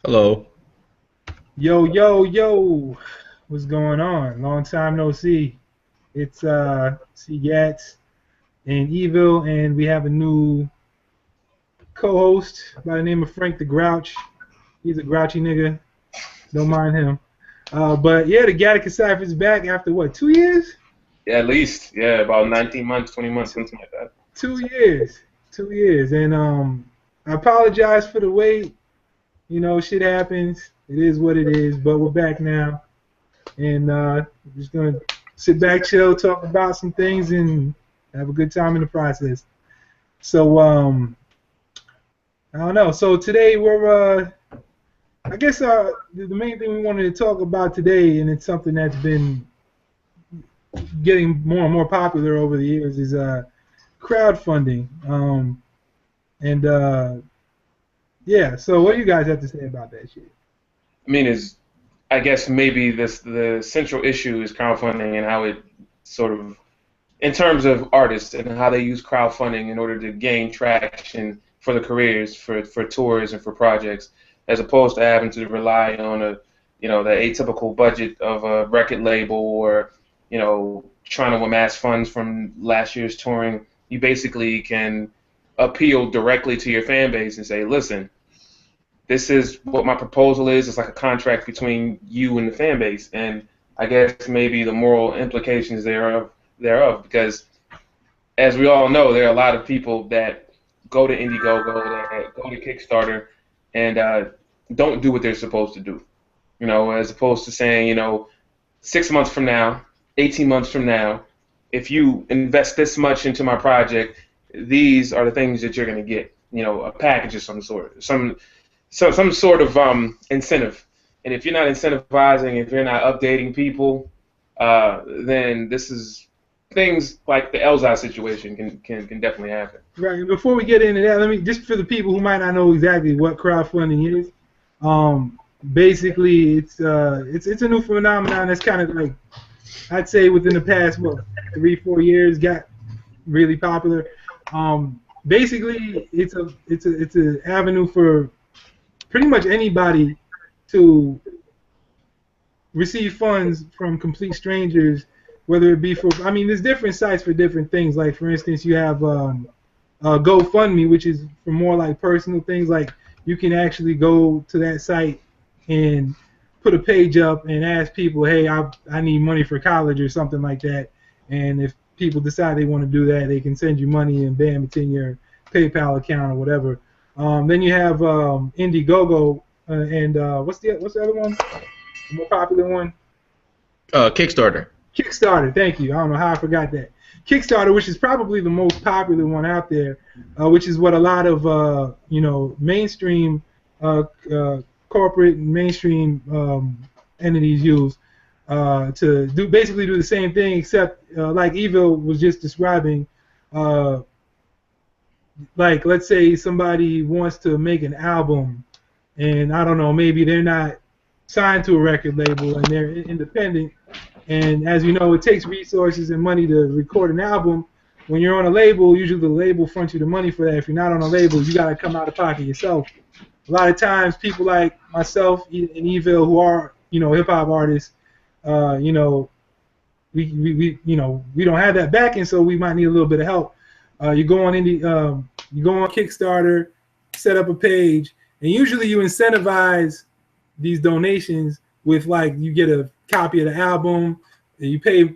Hello. Yo, yo, yo, what's going on? Long time no see. It's C Gats and Eville, and we have a new co-host by the name of Frank the Grouch. He's a grouchy nigga. Don't mind him. But yeah, the GATaca Cypher is back after what, 2 years? Yeah, at least. Yeah, about 19 months, 20 months, something like that. 2 years. 2 years. And I apologize for the wait. You know, shit happens. It is what it is, but we're back now. And we're just gonna sit back, chill, talk about some things, and have a good time in the process. So I don't know. So today I guess the main thing we wanted to talk about today, and it's something that's been getting more and more popular over the years, is crowdfunding. And yeah. So what do you guys have to say about that shit? I mean, I guess maybe the central issue is crowdfunding and how it sort of, in terms of artists and how they use crowdfunding in order to gain traction for the careers, for tours and for projects, as opposed to having to rely on the atypical budget of a record label or, trying to amass funds from last year's touring. You basically can appeal directly to your fan base and say, listen, this is what my proposal is. It's like a contract between you and the fan base, and I guess maybe the moral implications thereof, because as we all know, there are a lot of people that go to Indiegogo, that go to Kickstarter, and don't do what they're supposed to do. As opposed to saying, 6 months from now, 18 months from now, if you invest this much into my project, these are the things that you're going to get. A package of some sort, some sort of incentive. And if you're not incentivizing, if you're not updating people, then this is things like the Elzai situation can definitely happen. Right. And before we get into that, let me just for the people who might not know exactly what crowdfunding is. Basically, it's a new phenomenon that's kind of like I'd say within the past 3-4 years got really popular. Basically, it's an avenue for pretty much anybody to receive funds from complete strangers, whether it be for I mean, there's different sites for different things. Like for instance, you have GoFundMe, which is for more like personal things. Like you can actually go to that site and put a page up and ask people, hey, I need money for college or something like that. And if people decide they want to do that, they can send you money and bam, it's in your PayPal account or whatever. Then you have Indiegogo and what's the other one? The more popular one? Kickstarter. Kickstarter. Thank you. I don't know how I forgot that. Kickstarter, which is probably the most popular one out there, which is what a lot of mainstream corporate and mainstream entities use to basically do the same thing, except like Eville was just describing. Like let's say somebody wants to make an album, and I don't know, maybe they're not signed to a record label and they're independent. And as you know, it takes resources and money to record an album. When you're on a label, usually the label fronts you the money for that. If you're not on a label, you got to come out of pocket yourself. A lot of times, people like myself and Eville, who are hip hop artists, you know, we don't have that backing, so we might need a little bit of help. You go on you go on Kickstarter, set up a page, and usually you incentivize these donations with like you get a copy of the album, and you pay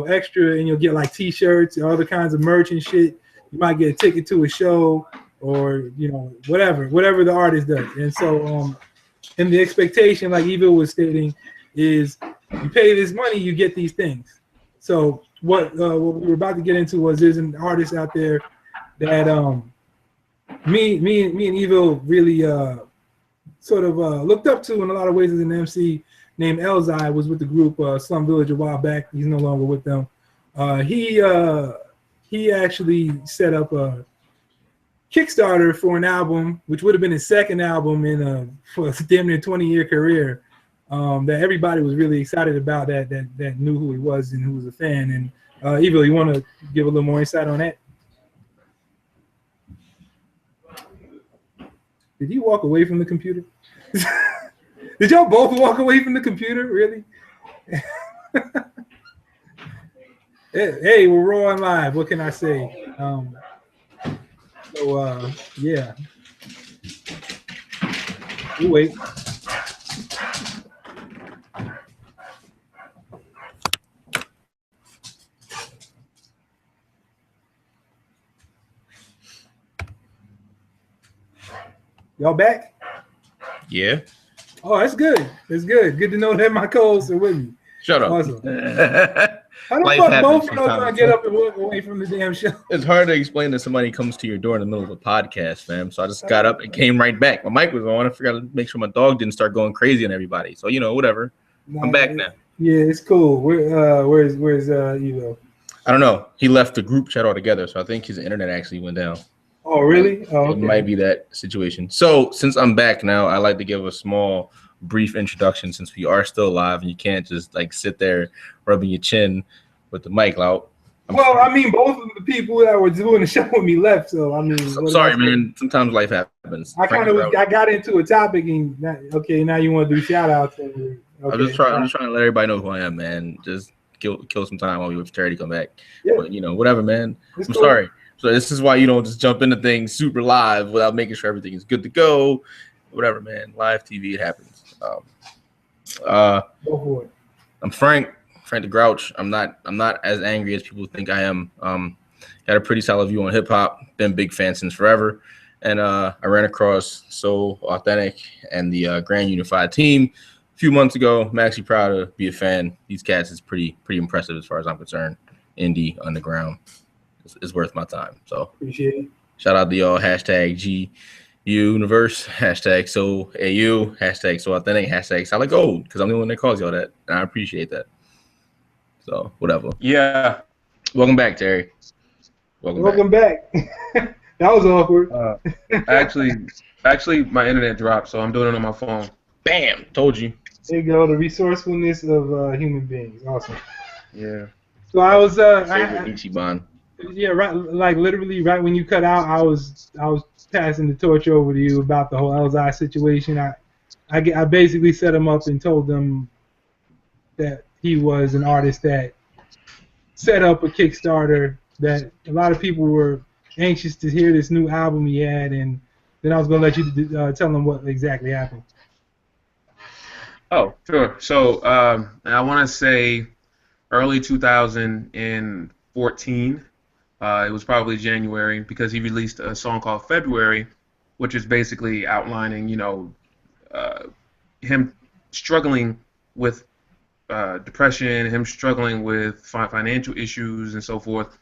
extra, and you'll get like T-shirts or other kinds of merch and shit. You might get a ticket to a show or whatever the artist does. And so and the expectation, like Evil was stating, is you pay this money, you get these things. So what we were about to get into was there's an artist out there that me and Evil really sort of looked up to in a lot of ways as an MC named Elzai. Was with the group Slum Village a while back. He's no longer with them. He actually set up a Kickstarter for an album, which would have been his second album for a damn near 20-year career. That everybody was really excited about. That knew who he was and who was a fan. And Evil, you want to give a little more insight on that? Did you walk away from the computer? Did y'all both walk away from the computer? Really? Hey, we're rolling live. What can I say? Yeah. We'll wait. Y'all back? Yeah. Oh, that's good. That's good. Good to know that my co-hosts are with me. Shut up. Awesome. How the Life fuck happens both of y'all sometimes. gonna get up and walk away from the damn show? It's hard to explain that somebody comes to your door in the middle of a podcast, fam. So I just got up and came right back. My mic was on. I forgot to make sure my dog didn't start going crazy on everybody. So whatever. I'm back now. Yeah, it's cool. Where's Eville? I don't know. He left the group chat altogether, so I think his internet actually went down. Oh, really? Oh, okay. It might be that situation. So since I'm back now, I like to give a small, brief introduction since we are still live and you can't just like sit there rubbing your chin with the mic out. Well, I mean, both of the people that were doing the show with me left, so I mean. I'm sorry, man. Sometimes life happens. I got into a topic and now you want to do shout outs. Okay. I'm just trying to let everybody know who I am, man. Just kill some time while we wait for Terry to come back. Yeah. But whatever, man. I'm cool. Sorry. So this is why you don't just jump into things super live without making sure everything is good to go. Whatever, man. Live TV, it happens. Go for it. I'm Frank the Grouch. I'm not as angry as people think I am. Got a pretty solid view on hip hop. Been a big fan since forever. And I ran across So Authentic and the Grand Unified team a few months ago. I'm actually proud to be a fan. These cats is pretty impressive as far as I'm concerned. Indie, underground. It's worth my time. So appreciate it. Shout out to y'all. Hashtag G Universe. Hashtag So AU. Hashtag So Authentic. Hashtag Solid Gold. Because I'm the one that calls y'all that. And I appreciate that. So whatever. Yeah. Welcome back, Terry. Welcome back. That was awkward. Actually, my internet dropped, so I'm doing it on my phone. Bam! Told you. There you go. The resourcefulness of human beings. Awesome. Yeah. So I was Ichiban. Yeah, right. Like literally, right when you cut out, I was passing the torch over to you about the whole Elzai situation. I basically set him up and told them that he was an artist that set up a Kickstarter, that a lot of people were anxious to hear this new album he had, and then I was gonna let you tell them what exactly happened. Oh, sure. So I want to say early 2014. It was probably January because he released a song called February, which is basically outlining, him struggling with depression, him struggling with financial issues and so forth.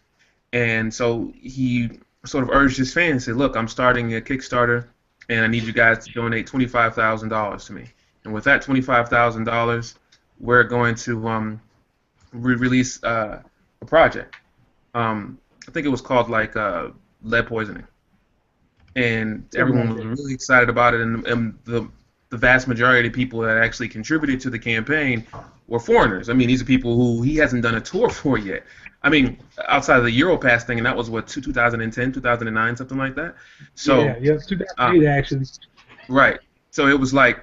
And so he sort of urged his fans, said, look, I'm starting a Kickstarter, and I need you guys to donate $25,000 to me. And with that $25,000, we're going to release a project. I think it was called like Lead Poisoning, and everyone was really excited about it. And the vast majority of people that actually contributed to the campaign were foreigners. I mean, these are people who he hasn't done a tour for yet. I mean, outside of the Europass thing, and that was what 2010, 2009, something like that. So yeah, 2008 actually. Right. So it was like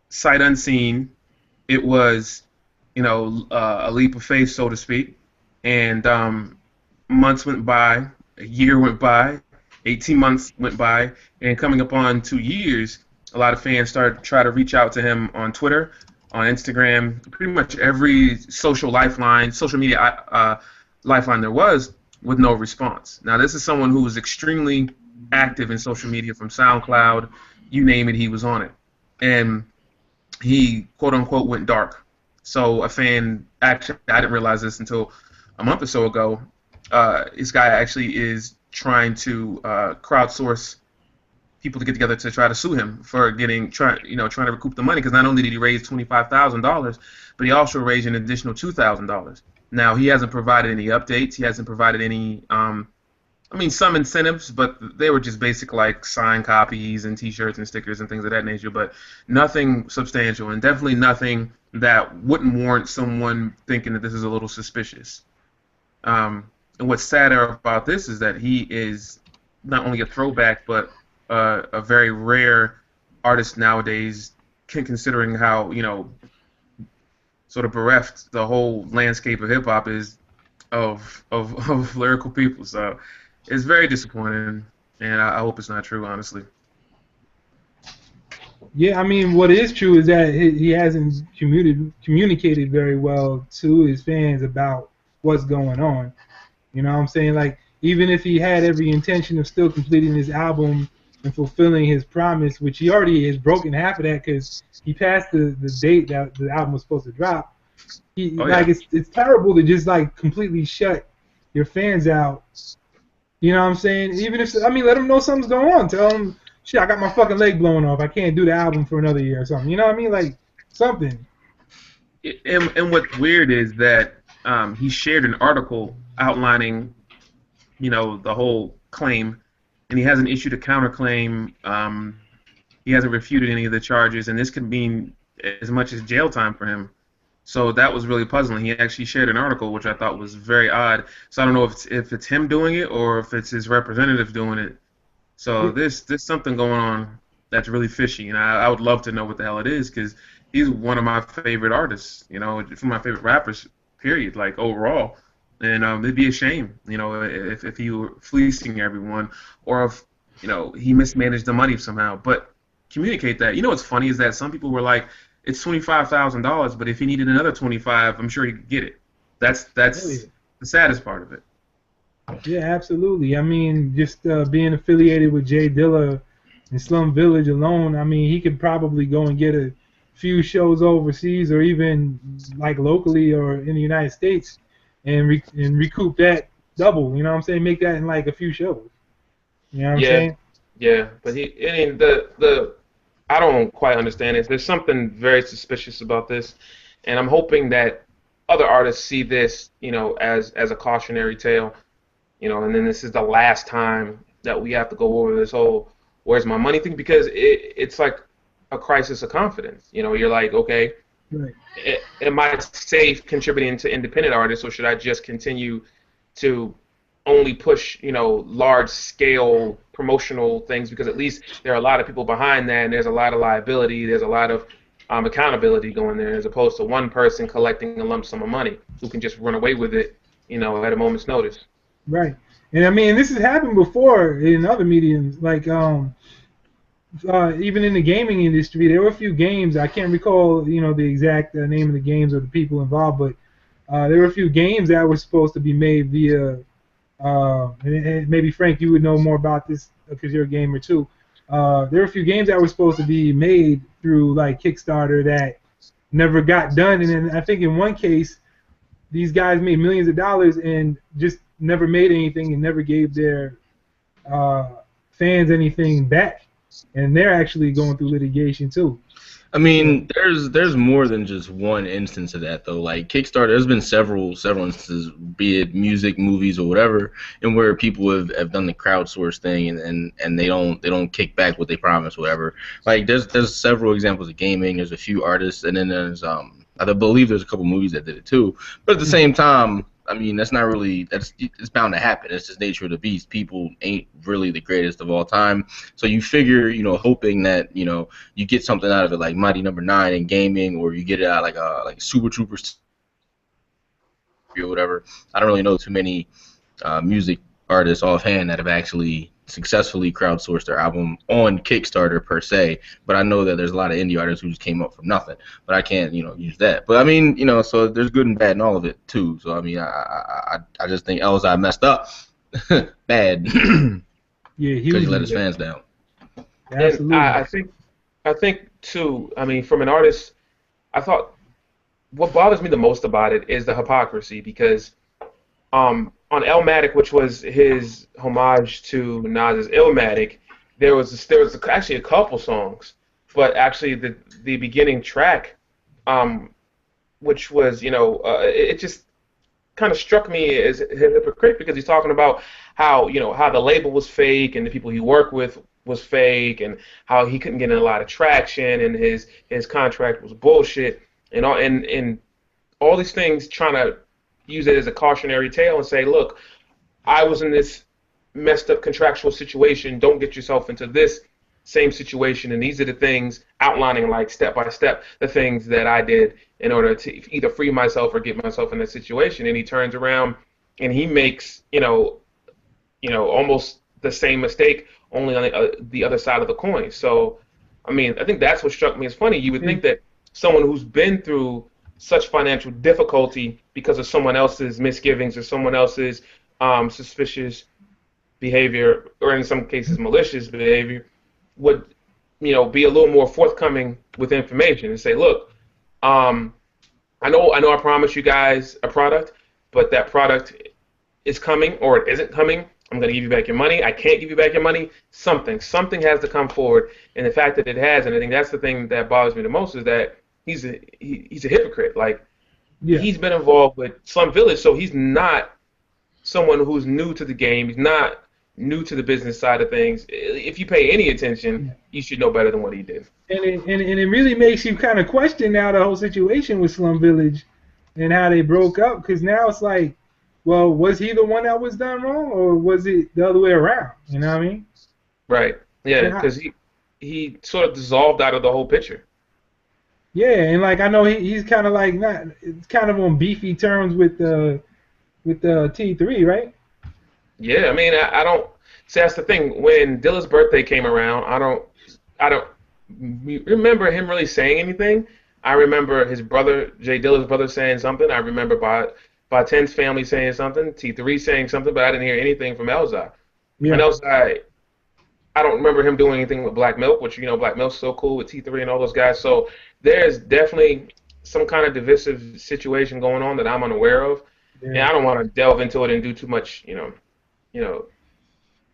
sight unseen. It was, a leap of faith, so to speak, and months went by, a year went by, 18 months went by, and coming up on 2 years, a lot of fans started to try to reach out to him on Twitter, on Instagram, pretty much every social media lifeline there was, with no response. Now, this is someone who was extremely active in social media, from SoundCloud, you name it, he was on it. And he, quote-unquote, went dark. So a fan, actually, I didn't realize this until a month or so ago, this guy actually is trying to crowdsource people to get together to try to sue him for trying to recoup the money, because not only did he raise $25,000, but he also raised an additional $2,000. Now, he hasn't provided any updates. He hasn't provided any, some incentives, but they were just basic, like signed copies and T-shirts and stickers and things of that nature, but nothing substantial, and definitely nothing that wouldn't warrant someone thinking that this is a little suspicious. And what's sadder about this is that he is not only a throwback, but a very rare artist nowadays, considering how sort of bereft the whole landscape of hip hop is of lyrical people. So it's very disappointing, and I hope it's not true, honestly. Yeah, I mean, what is true is that he hasn't communicated very well to his fans about what's going on. You know what I'm saying? Like, even if he had every intention of still completing his album and fulfilling his promise, which he already has broken half of that because he passed the date that the album was supposed to drop. Oh yeah. Like, it's terrible to just like completely shut your fans out. You know what I'm saying? Even if, I mean, let them know something's going on. Tell them, shit, I got my fucking leg blown off. I can't do the album for another year or something. You know what I mean? Like, something. And what's weird is that he shared an article outlining, the whole claim, and he hasn't issued a counterclaim. He hasn't refuted any of the charges, and this could mean as much as jail time for him. So that was really puzzling. He actually shared an article, which I thought was very odd. So I don't know if it's him doing it or if it's his representative doing it. So there's something going on that's really fishy, and I would love to know what the hell it is, because he's one of my favorite artists, from my favorite rappers, period, like overall. And it'd be a shame, if he were fleecing everyone, or if he mismanaged the money somehow. But communicate that. What's funny is that some people were like, it's $25,000, but if he needed another 25, I'm sure he could get it. That's the saddest part of it. Yeah, absolutely. I mean, just being affiliated with Jay Dilla and Slum Village alone, I mean, he could probably go and get a few shows overseas or even like locally or in the United States and recoup that double. You know what I'm saying? Make that in like a few shows. You know what I'm saying? Yeah, but I mean, I don't quite understand it. There's something very suspicious about this, and I'm hoping that other artists see this, as a cautionary tale, and then this is the last time that we have to go over this whole "where's my money" thing, because it's like a crisis of confidence. You're like, okay, right. Am I safe contributing to independent artists, or should I just continue to only push, large scale promotional things, because at least there are a lot of people behind that, and there's a lot of liability, there's a lot of accountability going there, as opposed to one person collecting a lump sum of money who can just run away with it, at a moment's notice. Right. And I mean, this has happened before in other mediums, like even in the gaming industry, there were a few games, I can't recall, the exact name of the games or the people involved, but there were a few games that were supposed to be made via and maybe Frank, you would know more about this because you're a gamer too. There were a few games that were supposed to be made through like Kickstarter that never got done, and then I think in one case, these guys made millions of dollars and just never made anything and never gave their fans anything back, and they're actually going through litigation too. I mean, there's more than just one instance of that though. Like Kickstarter, there's been several instances, be it music, movies, or whatever, and where people have done the crowdsource thing and they don't kick back what they promised, whatever. Like there's several examples of gaming. There's a few artists, and then there's I believe there's a couple movies that did it too. But at the same time, I mean, it's bound to happen. It's just nature of the beast. People ain't really the greatest of all time. So you figure, hoping that, you get something out of it, like Mighty Number 9 in gaming, or you get it out like Super Troopers or whatever. I don't really know too many music artists offhand that have actually successfully crowdsourced their album on Kickstarter per se, but I know that there's a lot of indie artists who just came up from nothing. But I can't, use that. But I mean, so there's good and bad in all of it too. So I mean, I just think LSI messed up, bad. Yeah, because he let his fans down. Absolutely. And I think too. I mean, from an artist, I thought what bothers me the most about it is the hypocrisy, because on Illmatic, which was his homage to Nas's Illmatic, there was actually a couple songs, but actually the beginning track, which was it just kind of struck me as a hypocrite, because he's talking about how how the label was fake and the people he worked with was fake, and how he couldn't get in a lot of traction, and his contract was bullshit, and all these things, trying to use it as a cautionary tale and say, look, I was in this messed up contractual situation. Don't get yourself into this same situation. And these are the things outlining, like step by step, the things that I did in order to either free myself or get myself in that situation. And he turns around and he makes, almost the same mistake, only on the other side of the coin. So, I mean, I think that's what struck me as funny. You would think that someone who's been through such financial difficulty because of someone else's misgivings or someone else's suspicious behavior, or in some cases malicious behavior, would be a little more forthcoming with information and say, look, I know I promised you guys a product, but that product is coming or it isn't coming. I'm going to give you back your money. I can't give you back your money. Something has to come forward, and the fact that it has, and I think that's the thing that bothers me the most, is that he's a hypocrite. Like, he's been involved with Slum Village, so he's not someone who's new to the game. He's not new to the business side of things. If you pay any attention, you should know better than what he did. And it really makes you kind of question now the whole situation with Slum Village and how they broke up, because now it's like, well, was he the one that was done wrong, or was it the other way around? You know what I mean? Right. Yeah, because he sort of dissolved out of the whole picture. Yeah, and like I know he's kind of like kind of on beefy terms with T3, right? Yeah, I mean, I don't see. That's the thing. When Dilla's birthday came around, I don't remember him really saying anything. I remember his brother, Jay Dilla's brother, saying something. I remember by 10's family saying something, T3 saying something, but I didn't hear anything from Elzai. Yeah. And Elzai, I don't remember him doing anything with Black Milk, which, Black Milk's so cool with T3 and all those guys. So there's definitely some kind of divisive situation going on that I'm unaware of. Yeah. And I don't want to delve into it and do too much,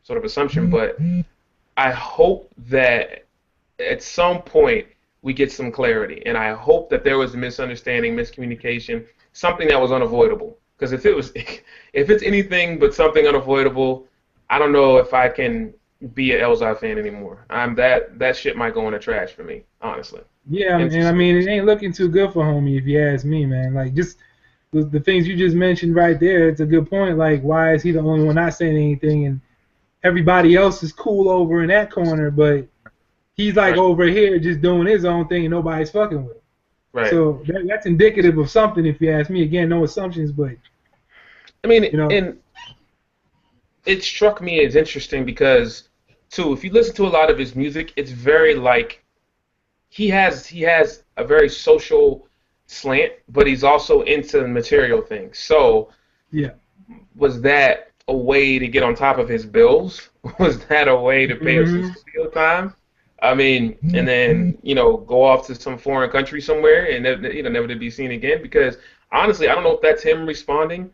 sort of assumption, but I hope that at some point we get some clarity. And I hope that there was a misunderstanding, miscommunication, something that was unavoidable. Because if it's anything but something unavoidable, I don't know if I can be an Elzai fan anymore. That shit might go in the trash for me, honestly. Yeah, and I mean, it ain't looking too good for homie if you ask me, man. Like, just the things you just mentioned right there, it's a good point. Like, why is he the only one not saying anything, and everybody else is cool over in that corner, but he's like over here just doing his own thing and nobody's fucking with him. Right. So that's indicative of something, if you ask me. Again, no assumptions, but I mean, and it struck me as interesting because, too, if you listen to a lot of his music, it's very like he has a very social slant, but he's also into material things. So, was that a way to get on top of his bills? Was that a way to pay his studio time? I mean, and then, go off to some foreign country somewhere and never to be seen again. Because honestly, I don't know if that's him responding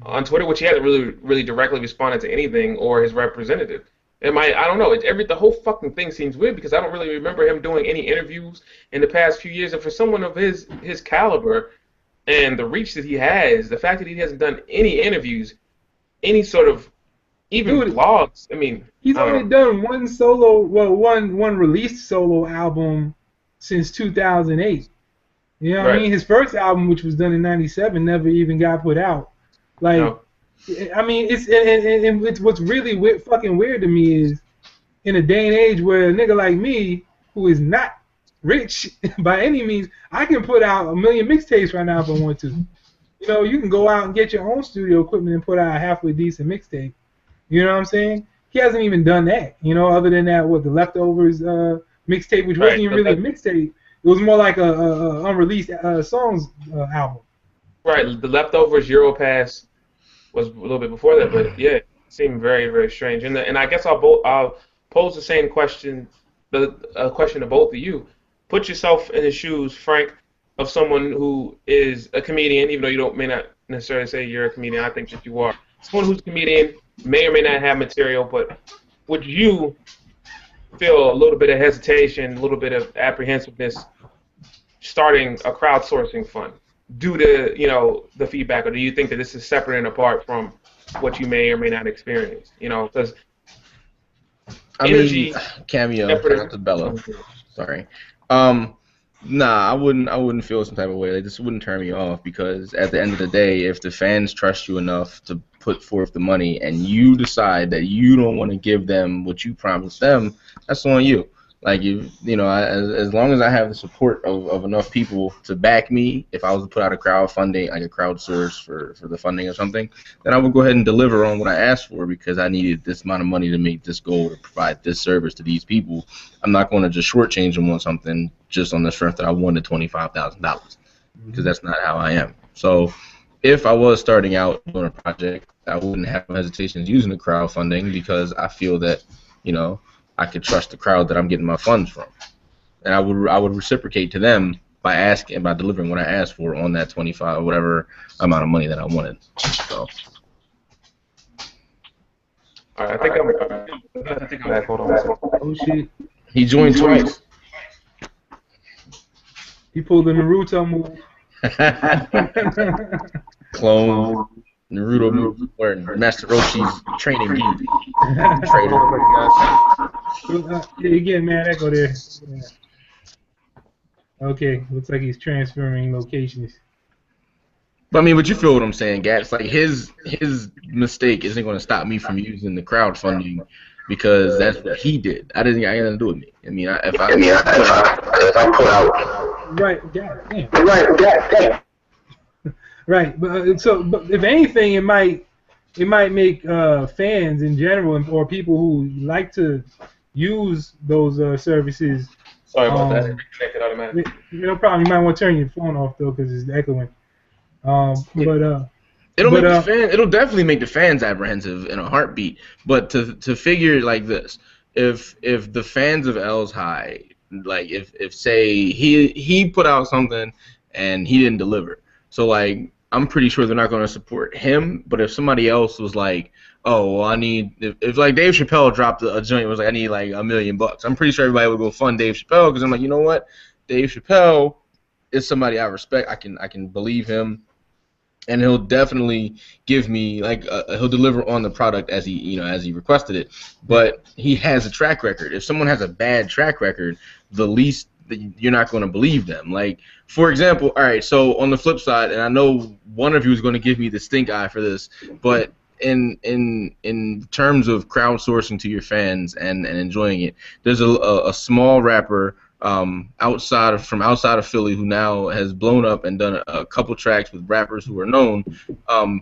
on Twitter, which he hasn't really directly responded to anything, or his representative. I don't know. The whole fucking thing seems weird because I don't really remember him doing any interviews in the past few years. And for someone of his caliber and the reach that he has, the fact that he hasn't done any interviews, any sort of even vlogs. I mean, he's only done one released solo album since 2008. You know what I mean? His first album, which was done in '97, never even got put out. Like, I mean, it's what's really fucking weird to me is in a day and age where a nigga like me, who is not rich by any means, I can put out 1 million mixtapes right now if I want to. You can go out and get your own studio equipment and put out a halfway decent mixtape. You know what I'm saying? He hasn't even done that. Other than that, the Leftovers mixtape, which wasn't even really a mixtape. It was more like a unreleased songs album. Right. The Leftovers Europass was a little bit before that, but yeah, it seemed very, very strange. And I guess I'll pose the same question, a question to both of you. Put yourself in the shoes, Frank, of someone who is a comedian, even though may not necessarily say you're a comedian. I think that you are. Someone who's a comedian, may or may not have material, but would you feel a little bit of hesitation, a little bit of apprehensiveness starting a crowdsourcing fund due to, the feedback, or do you think that this is separate and apart from what you may or may not experience? Because energy, Cameo, not the Bella. Sorry. Nah, I wouldn't feel some type of way. This wouldn't turn me off because at the end of the day, if the fans trust you enough to put forth the money and you decide that you don't want to give them what you promised them, that's on you. Like, as long as I have the support of enough people to back me, if I was to put out a crowdfunding, like a crowdsource for the funding or something, then I would go ahead and deliver on what I asked for because I needed this amount of money to make this goal, to provide this service to these people. I'm not going to just shortchange them on something just on the strength that I wanted $25,000 because that's not how I am. So if I was starting out doing a project, I wouldn't have hesitations using the crowdfunding because I feel that, I could trust the crowd that I'm getting my funds from, and I would reciprocate to them by delivering what I asked for on that 25 whatever amount of money that I wanted. So. All right, I think I'm back. Hold on. Oh shit! He joined twice. He pulled the Naruto move. Clone. Naruto move wearing Master Roshi's training gear. Yeah, you getting mad echo there. Yeah. Okay, looks like he's transferring locations. But I mean, but you feel what I'm saying, Gat. It's like his mistake isn't going to stop me from using the crowdfunding because that's what he did. I ain't nothing to do with me. I mean, if I put out. Right, damn. Right, but if anything, it might make fans in general or people who like to use those services. Sorry about that. It connected automatically. No problem. You might want to turn your phone off though because it's echoing. It'll definitely make the fans apprehensive in a heartbeat. But to figure it like this, if the fans of L's High, like if say he put out something and he didn't deliver, so like I'm pretty sure they're not going to support him. But if somebody else was like, oh, well, if like Dave Chappelle dropped a joint, it was like I need like $1 million, I'm pretty sure everybody would go fund Dave Chappelle because I'm like, you know what, Dave Chappelle is somebody I respect. I can believe him. And he'll definitely give me he'll deliver on the product as he requested it. But he has a track record. If someone has a bad track record, the least that you're not going to believe them. Like, for example, all right. So on the flip side, and I know one of you is going to give me the stink eye for this, but in terms of crowdsourcing to your fans and enjoying it, there's a small rapper outside of Philly who now has blown up and done a couple tracks with rappers who are known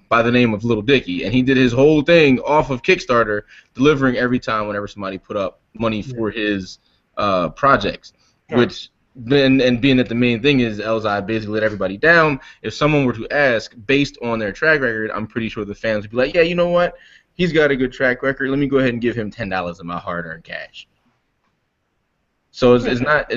by the name of Lil Dicky, and he did his whole thing off of Kickstarter, delivering every time whenever somebody put up money for his projects, which then, and being that the main thing is LZI basically let everybody down, if someone were to ask based on their track record, I'm pretty sure the fans would be like, yeah, you know what, he's got a good track record, let me go ahead and give him $10 of my hard-earned cash. So it's not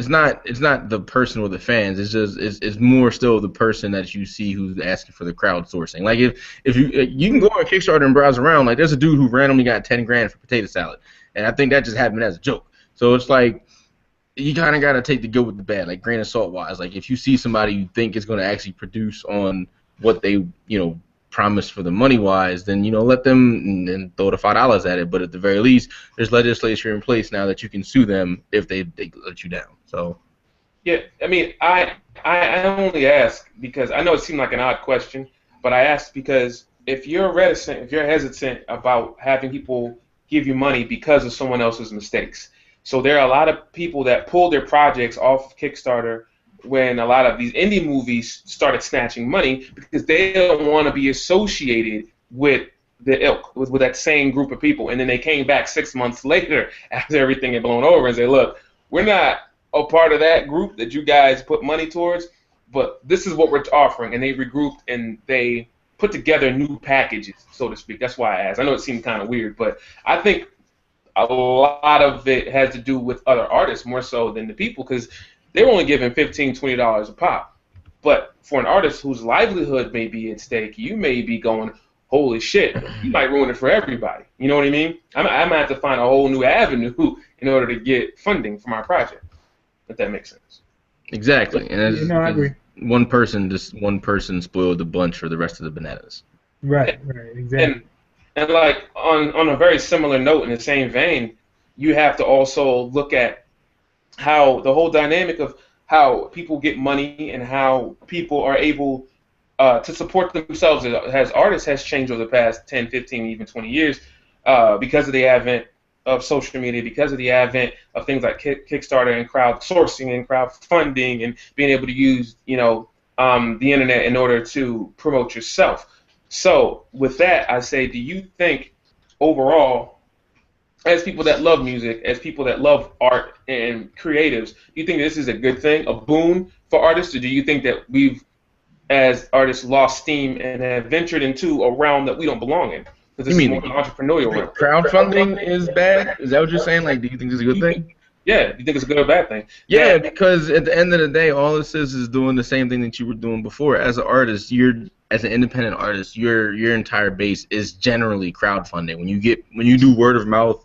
the person or the fans. It's more still the person that you see who's asking for the crowdsourcing. Like if you can go on Kickstarter and browse around. Like there's a dude who randomly got 10 grand for potato salad, and I think that just happened as a joke. So it's like you kind of gotta take the good with the bad, like grain of salt wise. Like if you see somebody you think is going to actually produce on what they promised for the money wise, then let them and throw the $5 at it. But at the very least, there's legislation in place now that you can sue them if they let you down. So yeah, I mean, I only ask because I know it seemed like an odd question, but I asked because if you're hesitant about having people give you money because of someone else's mistakes, so there are a lot of people that pull their projects off Kickstarter when a lot of these indie movies started snatching money because they don't want to be associated with the ilk, with that same group of people. And then they came back 6 months later after everything had blown over and said, look, we're not a part of that group that you guys put money towards, but this is what we're offering. And they regrouped and they put together new packages, so to speak. That's why I asked. I know it seemed kind of weird, but I think a lot of it has to do with other artists more so than the people because they're only giving $15, $20 a pop. But for an artist whose livelihood may be at stake, you may be going, holy shit, you might ruin it for everybody. You know what I mean? I might have to find a whole new avenue in order to get funding for my project, if that makes sense. Exactly. And I agree. One person spoiled the bunch for the rest of the bananas. Right, exactly. And like on a very similar note in the same vein, you have to also look at how the whole dynamic of how people get money and how people are able to support themselves as artists has changed over the past 10, 15, even 20 years because of the advent of social media, because of the advent of things like Kickstarter and crowdsourcing and crowdfunding and being able to use, the internet in order to promote yourself. So with that, I say, do you think overall, as people that love music, as people that love art and creatives, do you think this is a good thing, a boon for artists, or do you think that we've, as artists, lost steam and have ventured into a realm that we don't belong in? Because this is more an entrepreneurial realm. Crowdfunding is bad? Is that what you're saying? Like, do you think this is a good thing? Yeah, do you think it's a good or bad thing? Yeah, because at the end of the day, all this is doing the same thing that you were doing before. As an artist, as an independent artist, your entire base is generally crowdfunding. When you do word of mouth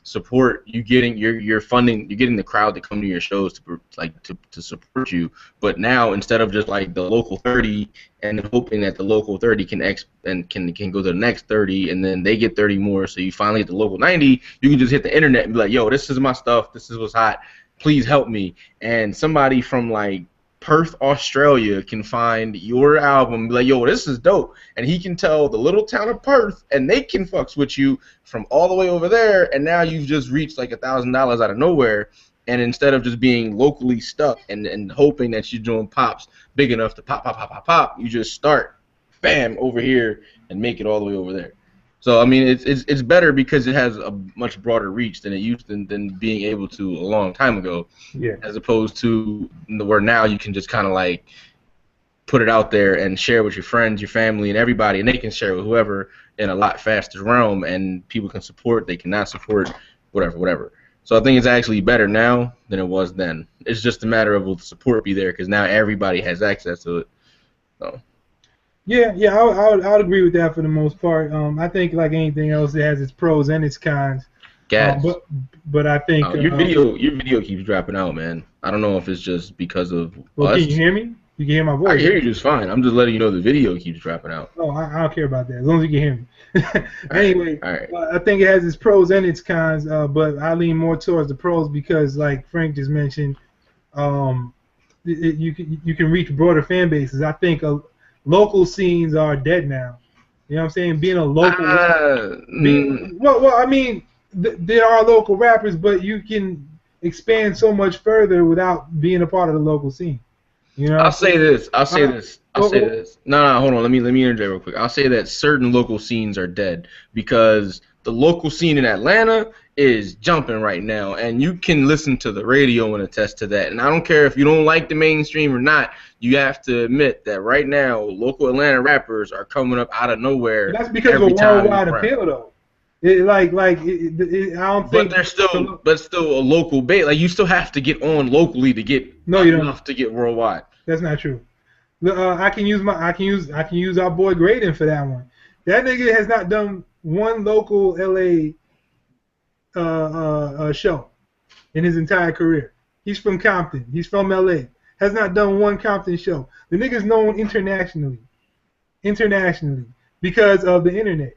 support, you're getting the crowd to come to your shows to support you. But now, instead of just like the local 30 and hoping that the local 30 can go to the next 30 and then they get 30 more, so you finally get the local 90, you can just hit the internet and be like, yo, this is my stuff, this is what's hot, please help me. And somebody from like Perth, Australia can find your album and be like, yo, this is dope. And he can tell the little town of Perth, and they can fucks with you from all the way over there, and now you've just reached like $1,000 out of nowhere. And instead of just being locally stuck and hoping that you're doing pops big enough to pop, you just start, bam, over here and make it all the way over there. So I mean, it's better because it has a much broader reach than it used than being able to a long time ago. Yeah. As opposed to where now you can just kind of like put it out there and share with your friends, your family, and everybody, and they can share with whoever in a lot faster realm, and people can support, they cannot support, whatever. So I think it's actually better now than it was then. It's just a matter of will the support be there because now everybody has access to it. So. Yeah, I would agree with that for the most part. I think like anything else, it has its pros and its cons. But I think your video keeps dropping out, man. I don't know if it's just because of us. Can you hear me? You can hear my voice. I hear you just fine. I'm just letting you know the video keeps dropping out. Oh, I don't care about that as long as you can hear me. Anyway, all right. I think it has its pros and its cons, but I lean more towards the pros because, like Frank just mentioned, you can reach broader fan bases. I think local scenes are dead now. You know what I'm saying? Being a local well, I mean, there are local rappers, but you can expand so much further without being a part of the local scene. You know? I'll say this. No, hold on. Let me interject real quick. I'll say that certain local scenes are dead because the local scene in Atlanta is jumping right now, and you can listen to the radio and attest to that. And I don't care if you don't like the mainstream or not. You have to admit that right now, local Atlanta rappers are coming up out of nowhere. That's because of a worldwide appeal, though. I don't think. But still a local base. Like you still have to get on locally to get enough to get worldwide. That's not true. I can use our boy Graydon for that one. That nigga has not done one local LA show in his entire career. He's from Compton. He's from LA. Has not done one Compton show. The nigga's known internationally because of the internet.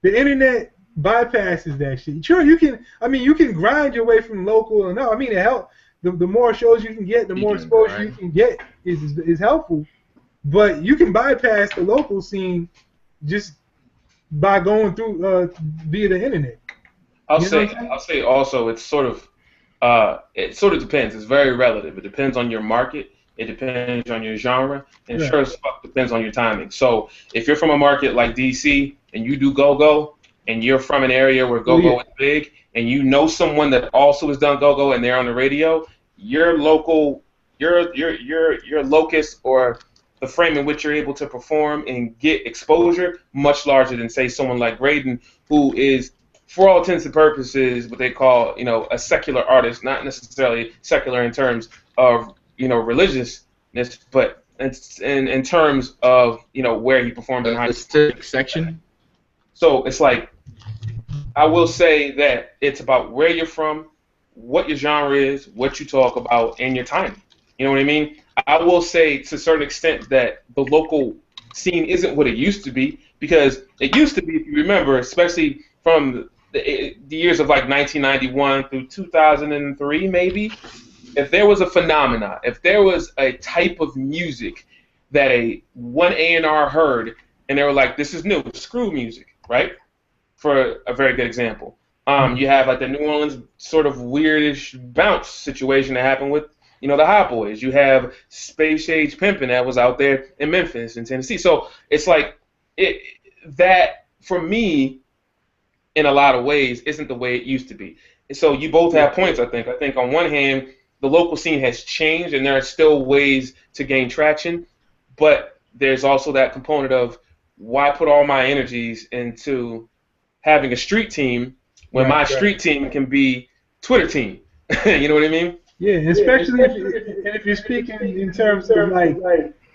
The internet bypasses that shit. Sure, you can grind your way from local. No, I mean it helps. The more shows you can get, the more exposure you can get is helpful. But you can bypass the local scene just by going through via the internet. I'll say also it sort of depends. It's very relative. It depends on your market. It depends on your genre, and sure as fuck depends on your timing. So if you're from a market like DC and you do go-go, and you're from an area where go-go is big, and you know someone that also has done go-go and they're on the radio, your local, your locus or the frame in which you're able to perform and get exposure much larger than say someone like Graydon, who is, for all intents and purposes, what they call a secular artist, not necessarily secular in terms of religiousness, but it's in terms of where he performed in high school section. So it's like, I will say that it's about where you're from, what your genre is, what you talk about, and your timing. You know what I mean? I will say to a certain extent that the local scene isn't what it used to be, because it used to be, if you remember, especially from the years of like 1991 through 2003 maybe, if there was a phenomenon, if there was a type of music that one A&R heard, and they were like, "This is new, screw music," right? For a very good example. You have like the New Orleans sort of weirdish bounce situation that happened with, the Hot Boys. You have Space Age Pimpin' that was out there in Memphis and Tennessee. So it's like that for me, in a lot of ways, isn't the way it used to be. And so you both have points, I think. I think on one hand, the local scene has changed, and there are still ways to gain traction, but there's also that component of why put all my energies into having a street team when my street team can be Twitter team. You know what I mean? Yeah, especially if you're speaking in terms of like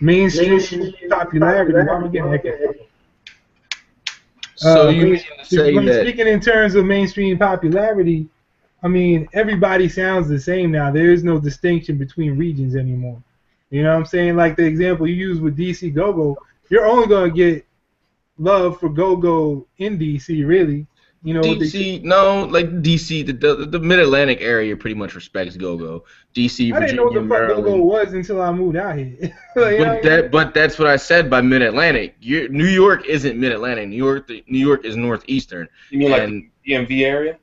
mainstream popularity. I'm getting echo. So you say when that speaking in terms of mainstream popularity, I mean everybody sounds the same now. There is no distinction between regions anymore. You know what I'm saying? Like the example you use with DC Go-Go, you're only gonna get love for Go-Go in DC, really. DC, no, like DC, the Mid-Atlantic area pretty much respects Go-Go. DC, I didn't know what Virginia, the fuck Go-Go Maryland. was until I moved out here. But that's what I said by Mid-Atlantic. New York isn't Mid-Atlantic. New York is Northeastern. You mean like the DMV area?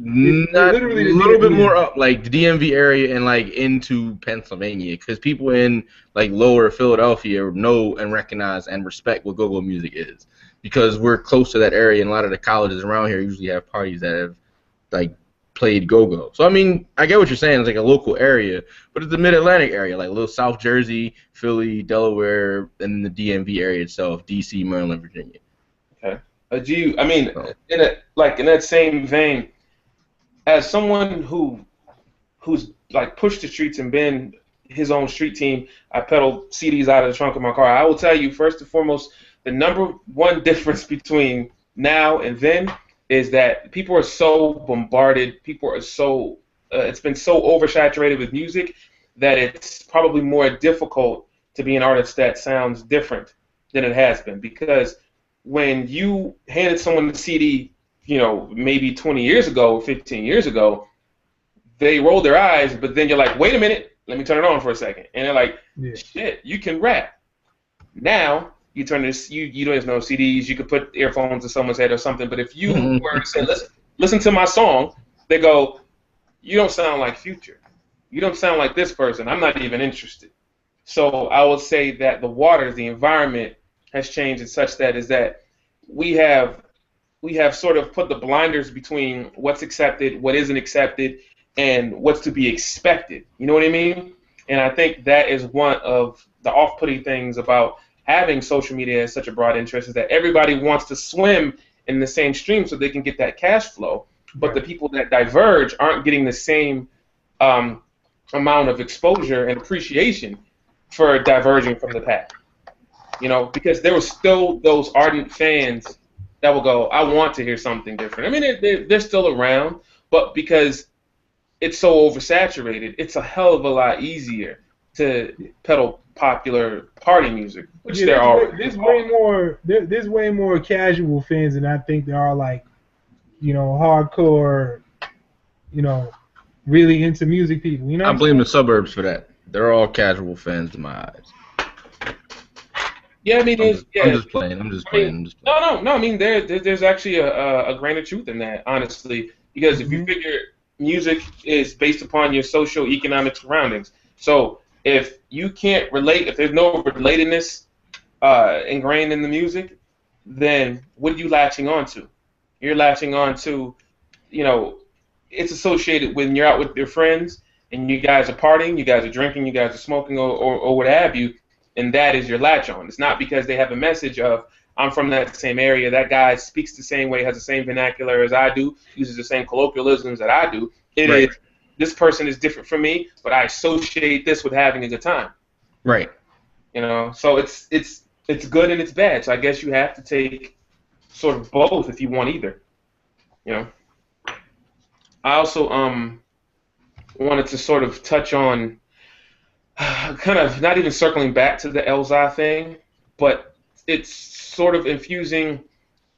Not a little bit more up, like the DMV area and like into Pennsylvania, because people in like lower Philadelphia know and recognize and respect what go-go music is, because we're close to that area, and a lot of the colleges around here usually have parties that have like played go-go. So I mean, I get what you're saying. It's like a local area, but it's the Mid-Atlantic area, like little South Jersey, Philly, Delaware, and the DMV area itself, DC, Maryland, Virginia. Okay. Do you? I mean, in that same vein, as someone who's like pushed the streets and been his own street team, I pedal CDs out of the trunk of my car. I will tell you, first and foremost, the number one difference between now and then is that people are so bombarded. People are so it's been so oversaturated with music that it's probably more difficult to be an artist that sounds different than it has been. Because when you handed someone the CD, maybe 20 years ago, 15 years ago, they rolled their eyes, but then you're like, wait a minute, let me turn it on for a second. And they're like, shit, you can rap. Now, you turn this, you don't even know CDs, you could put earphones in someone's head or something, but if you were to say, listen to my song, they go, you don't sound like Future. You don't sound like this person. I'm not even interested. So I would say that the waters, the environment has changed in such that we have sort of put the blinders between what's accepted, what isn't accepted, and what's to be expected. You know what I mean? And I think that is one of the off-putting things about having social media as such a broad interest, is that everybody wants to swim in the same stream so they can get that cash flow. But the people that diverge aren't getting the same amount of exposure and appreciation for diverging from the pack. Because there were still those ardent fans that will go, I want to hear something different. I mean, they're still around, but because it's so oversaturated, it's a hell of a lot easier to pedal popular party music, which there are. There's way more casual fans than I think there are like, hardcore, really into music people. I blame the suburbs for that. They're all casual fans in my eyes. Yeah, I mean, I'm just playing. No. I mean, there's actually a grain of truth in that, honestly, because if you figure music is based upon your socio-economic surroundings, so if you can't relate, if there's no relatedness ingrained in the music, then what are you latching onto? You're latching onto, it's associated when you're out with your friends and you guys are partying, you guys are drinking, you guys are smoking, or what have you. And that is your latch on. It's not because they have a message of, I'm from that same area, that guy speaks the same way, has the same vernacular as I do, uses the same colloquialisms that I do. It is, this person is different from me, but I associate this with having a good time. Right. So it's good and it's bad. So I guess you have to take sort of both if you want either. I also wanted to sort of touch on kind of not even circling back to the Elza thing, but it's sort of infusing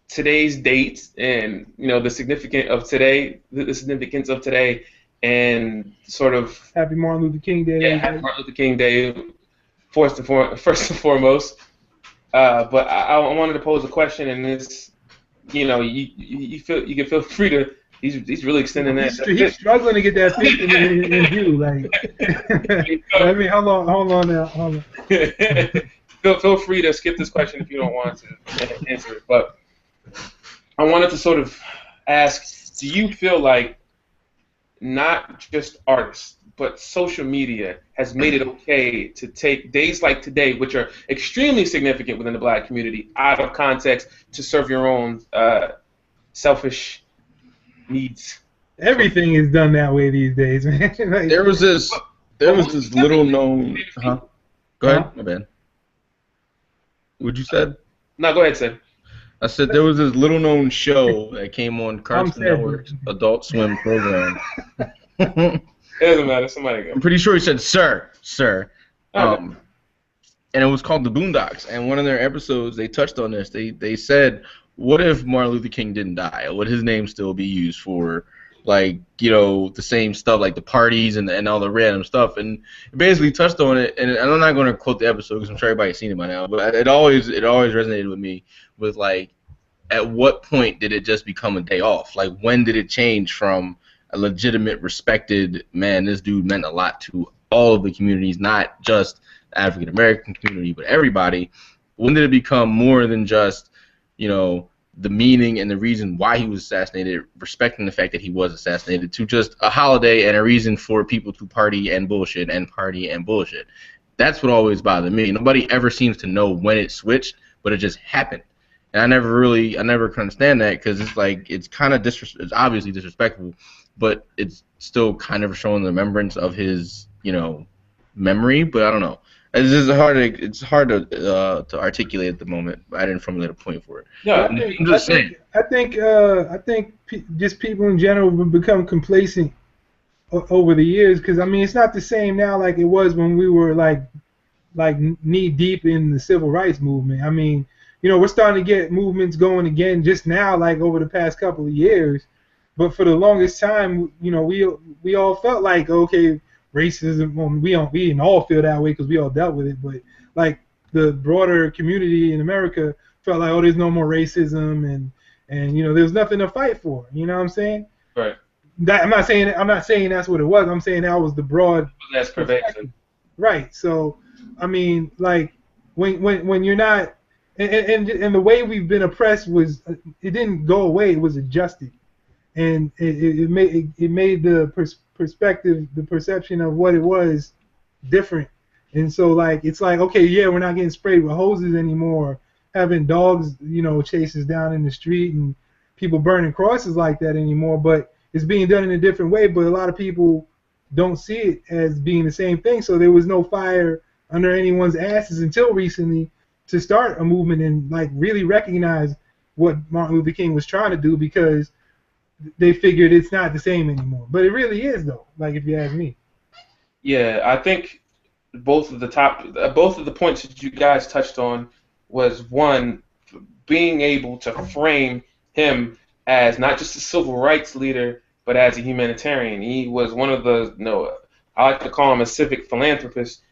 today's dates and the significance of today, and sort of Happy Martin Luther King Day. Yeah, Happy Martin Luther King Day first and foremost. But I wanted to pose a question, and it's, you can feel free to. He's really extending that. He's struggling to get that picture in view. Like, I mean, hold on now. Hold on. Feel free to skip this question if you don't want to answer it. But I wanted to sort of ask: do you feel like not just artists, but social media has made it okay to take days like today, which are extremely significant within the black community, out of context to serve your own selfish needs? Everything is done that way these days, man. Like, there was this little known. Go ahead, my bad. What you said? No, go ahead, Sid. I said there was this little known show that came on Cartoon Network's Adult Swim program. It doesn't matter. Somebody go. I'm pretty sure he said sir. And it was called The Boondocks. And one of their episodes, they touched on this. They said, what if Martin Luther King didn't die? Would his name still be used for, like, the same stuff, like the parties and all the random stuff? And it basically touched on it. And I'm not going to quote the episode because I'm sure everybody's seen it by now. But it always resonated with me with, like, at what point did it just become a day off? Like, when did it change from a legitimate, respected, man, this dude meant a lot to all of the communities, not just the African-American community, but everybody? When did it become more than just, the meaning and the reason why he was assassinated, respecting the fact that he was assassinated, to just a holiday and a reason for people to party and bullshit and party and bullshit? That's what always bothered me. Nobody ever seems to know when it switched, but it just happened. And I never could understand that, because it's like, it's kind of it's obviously disrespectful, but it's still kind of showing the remembrance of his, memory. But I don't know. It's hard to articulate at the moment. I didn't formulate a point for it. Yeah, I'm just saying. I think just people in general have become complacent over the years, because I mean, it's not the same now like it was when we were like knee deep in the civil rights movement. I mean, we're starting to get movements going again just now, like over the past couple of years. But for the longest time, we all felt like, okay, racism. Well, we didn't all feel that way because we all dealt with it. But like the broader community in America felt like, oh, there's no more racism, and there's nothing to fight for. You know what I'm saying? Right. I'm not saying that's what it was. I'm saying that was the broad. That's pervasive. Right. So, I mean, like when you're not, and the way we've been oppressed it didn't go away. It was adjusted. And it made the perspective, the perception of what it was, different. And so, like, it's like, okay, yeah, we're not getting sprayed with hoses anymore, having dogs, chase us down in the street, and people burning crosses like that anymore. But it's being done in a different way. But a lot of people don't see it as being the same thing. So there was no fire under anyone's asses until recently to start a movement and, like, really recognize what Martin Luther King was trying to do, because they figured it's not the same anymore. But it really is, though, like, if you ask me. Yeah, I think both of the points that you guys touched on was, one, being able to frame him as not just a civil rights leader, but as a humanitarian. He was one of the, I like to call him a civic philanthropist,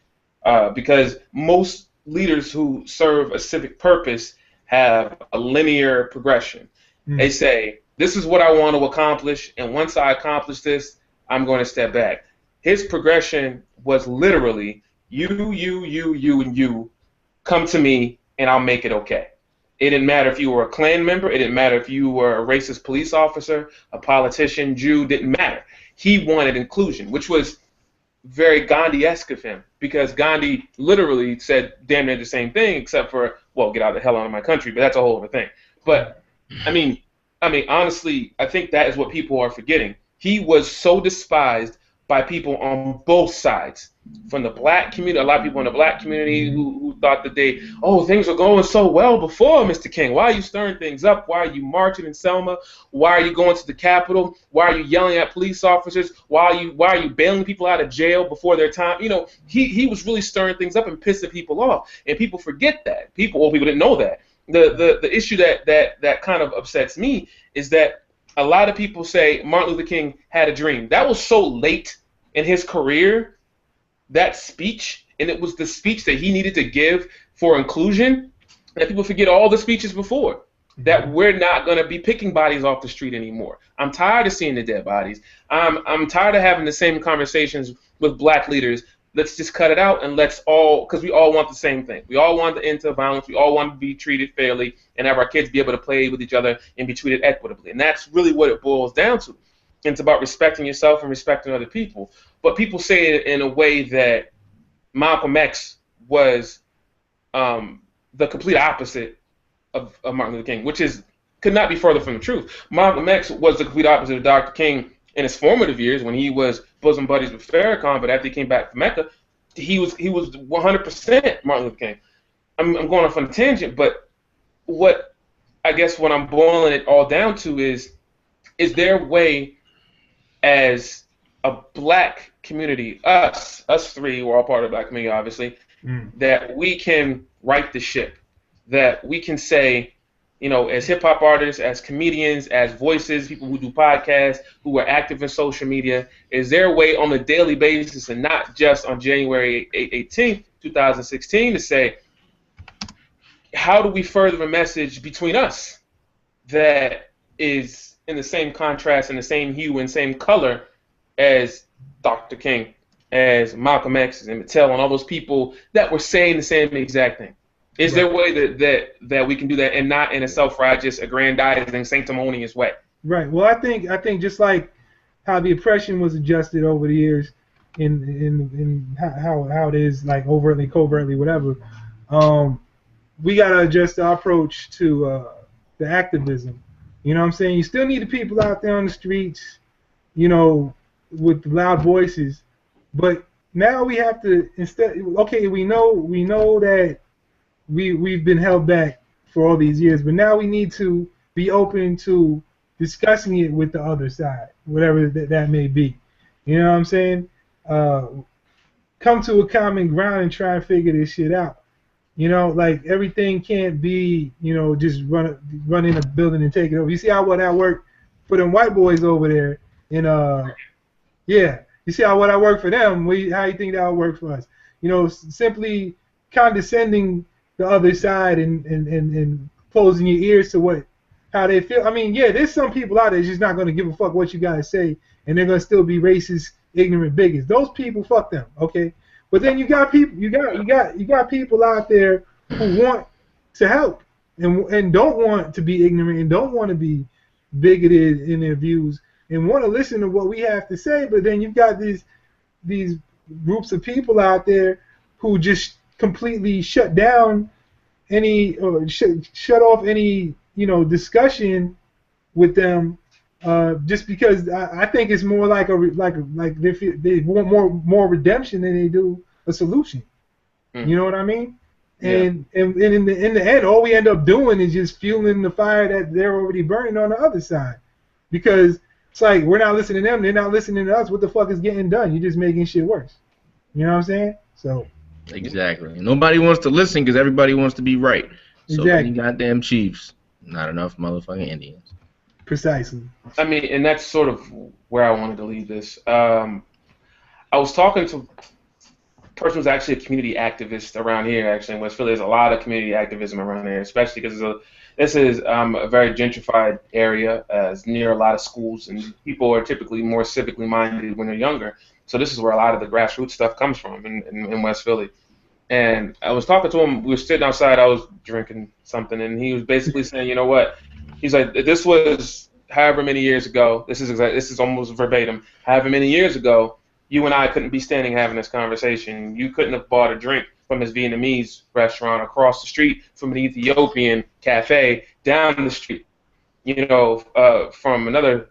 because most leaders who serve a civic purpose have a linear progression. They say, this is what I want to accomplish, and once I accomplish this, I'm going to step back. His progression was literally, you, and you, come to me, and I'll make it okay. It didn't matter if you were a Klan member. It didn't matter if you were a racist police officer, a politician, Jew. Didn't matter. He wanted inclusion, which was very Gandhi-esque of him, because Gandhi literally said damn near the same thing, except for, well, get out of the hell out of my country, but that's a whole other thing. But, I mean, honestly, I think that is what people are forgetting. He was so despised by people on both sides. From the black community, a lot of people in the black community who thought that things were going so well before Mr. King. Why are you stirring things up? Why are you marching in Selma? Why are you going to the Capitol? Why are you yelling at police officers? Why are you bailing people out of jail before their time? He was really stirring things up and pissing people off. And people forget that. People didn't know that. The issue that kind of upsets me is that a lot of people say Martin Luther King had a dream. That was so late in his career that speech, and it was the speech that he needed to give for inclusion, that people forget all the speeches before. That we're not going to be picking bodies off the street anymore. I'm tired of seeing the dead bodies. I'm tired of having the same conversations with black leaders. Let's just cut it out and let's all, because we all want the same thing. We all want the end to violence. We all want to be treated fairly and have our kids be able to play with each other and be treated equitably. And that's really what it boils down to. And it's about respecting yourself and respecting other people. But people say it in a way that Malcolm X was the complete opposite of Martin Luther King, which could not be further from the truth. Malcolm X was the complete opposite of Dr. King in his formative years when he was bosom buddies with Farrakhan, but after he came back from Mecca, he was 100% Martin Luther King. I'm going off on a tangent, but what I'm boiling it all down to is there a way as a black community, us three, we're all part of the black community, obviously, that we can right the ship, that we can say, as hip-hop artists, as comedians, as voices, people who do podcasts, who are active in social media, is there a way on a daily basis and not just on January 18th, 2016 to say, how do we further a message between us that is in the same contrast and the same hue and same color as Dr. King, as Malcolm X and Mattel and all those people that were saying the same exact thing? Is there a way that we can do that and not in a self-righteous, aggrandizing, sanctimonious way? Right. Well, I think just like how the oppression was adjusted over the years, in how it is like overtly, covertly, whatever. We gotta adjust our approach to the activism. You know what I'm saying? You still need the people out there on the streets, with loud voices, but now we have to Okay, we know that we've been held back for all these years, but now we need to be open to discussing it with the other side, whatever that may be. You know what I'm saying? Come to a common ground and try and figure this shit out. Like everything can't be, just run in a building and take it over. You see how that worked for them white boys over there yeah. You see how that worked for them? How you think that would work for us? Simply condescending the other side and closing your ears to how they feel. I mean, yeah, there's some people out there just not gonna give a fuck what you gotta say, and they're gonna still be racist, ignorant bigots. Those people, fuck them, okay? But then you got people, you got people out there who want to help and don't want to be ignorant and don't want to be bigoted in their views and want to listen to what we have to say. But then you've got these groups of people out there who just completely shut down shut off any discussion with them, just because I think it's more like they want more redemption than they do a solution. You know what I mean? And in the end, all we end up doing is just fueling the fire that they're already burning on the other side, because it's like we're not listening to them, they're not listening to us. What the fuck is getting done? You're just making shit worse. You know what I'm saying? So. Exactly. Nobody wants to listen because everybody wants to be right. So exactly. many goddamn chiefs, not enough motherfucking Indians. Precisely. I mean, and that's sort of where I wanted to leave this. I was talking to a person who's actually a community activist around here. Actually, in West Philly, there's a lot of community activism around here, especially because this is a very gentrified area. It's near a lot of schools, and people are typically more civically minded when they're younger. So this is where a lot of the grassroots stuff comes from in West Philly. And I was talking to him. We were sitting outside. I was drinking something, and he was basically saying, you know what? He's like, this was however many years ago. This is almost verbatim. However many years ago, you and I couldn't be standing having this conversation. You couldn't have bought a drink from this Vietnamese restaurant across the street, from an Ethiopian cafe down the street, from another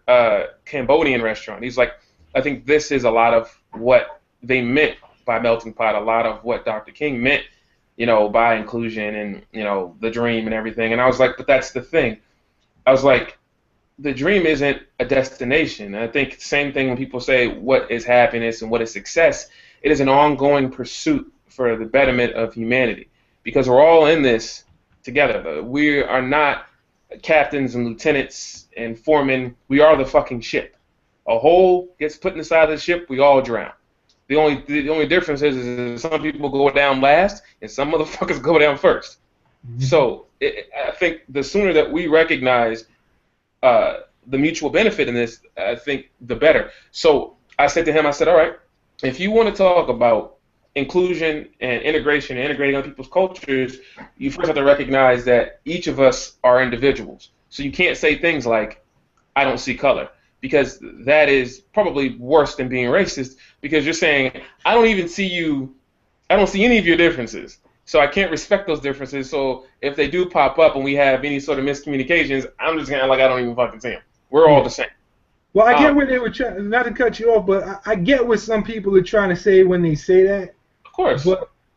Cambodian restaurant. He's like, I think this is a lot of what they meant by melting pot, a lot of what Dr. King meant, by inclusion and, the dream and everything. And I was like, but that's the thing. I was like, the dream isn't a destination. And I think same thing when people say what is happiness and what is success. It is an ongoing pursuit for the betterment of humanity, because we're all in this together. We are not captains and lieutenants and foremen. We are the fucking ship. A hole gets put in the side of the ship, we all drown. The only difference is some people go down last and some motherfuckers go down first. So I think the sooner that we recognize the mutual benefit in this, I think the better. So I said to him, I said, all right, if you want to talk about inclusion and integration and integrating other people's cultures, you first have to recognize that each of us are individuals. So you can't say things like, I don't see color, because that is probably worse than being racist, because you're saying, I don't see any of your differences. So I can't respect those differences. So if they do pop up and we have any sort of miscommunications, I'm just going to like I don't even fucking see them. We're all the same. Well, I get what they were trying, not to cut you off, but I get what some people are trying to say when they say that. Of course.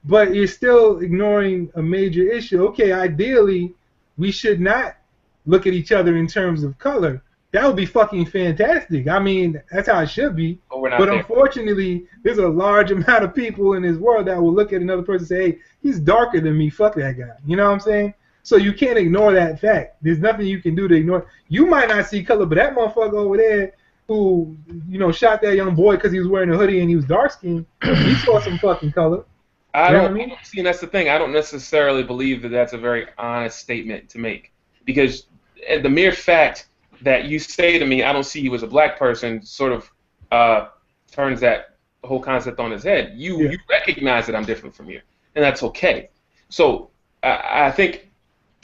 But you're still ignoring a major issue. Okay, ideally, we should not look at each other in terms of color. That would be fucking fantastic. I mean, that's how it should be. But unfortunately, there's a large amount of people in this world that will look at another person and say, hey, he's darker than me. Fuck that guy. You know what I'm saying? So you can't ignore that fact. There's nothing you can do to ignore it. You might not see color, but that motherfucker over there who, shot that young boy because he was wearing a hoodie and he was dark-skinned, he saw some fucking color. See, and that's the thing. I don't necessarily believe that that's a very honest statement to make. Because the mere fact that you say to me, I don't see you as a black person, sort of turns that whole concept on its head. You recognize that I'm different from you, and that's okay. So I think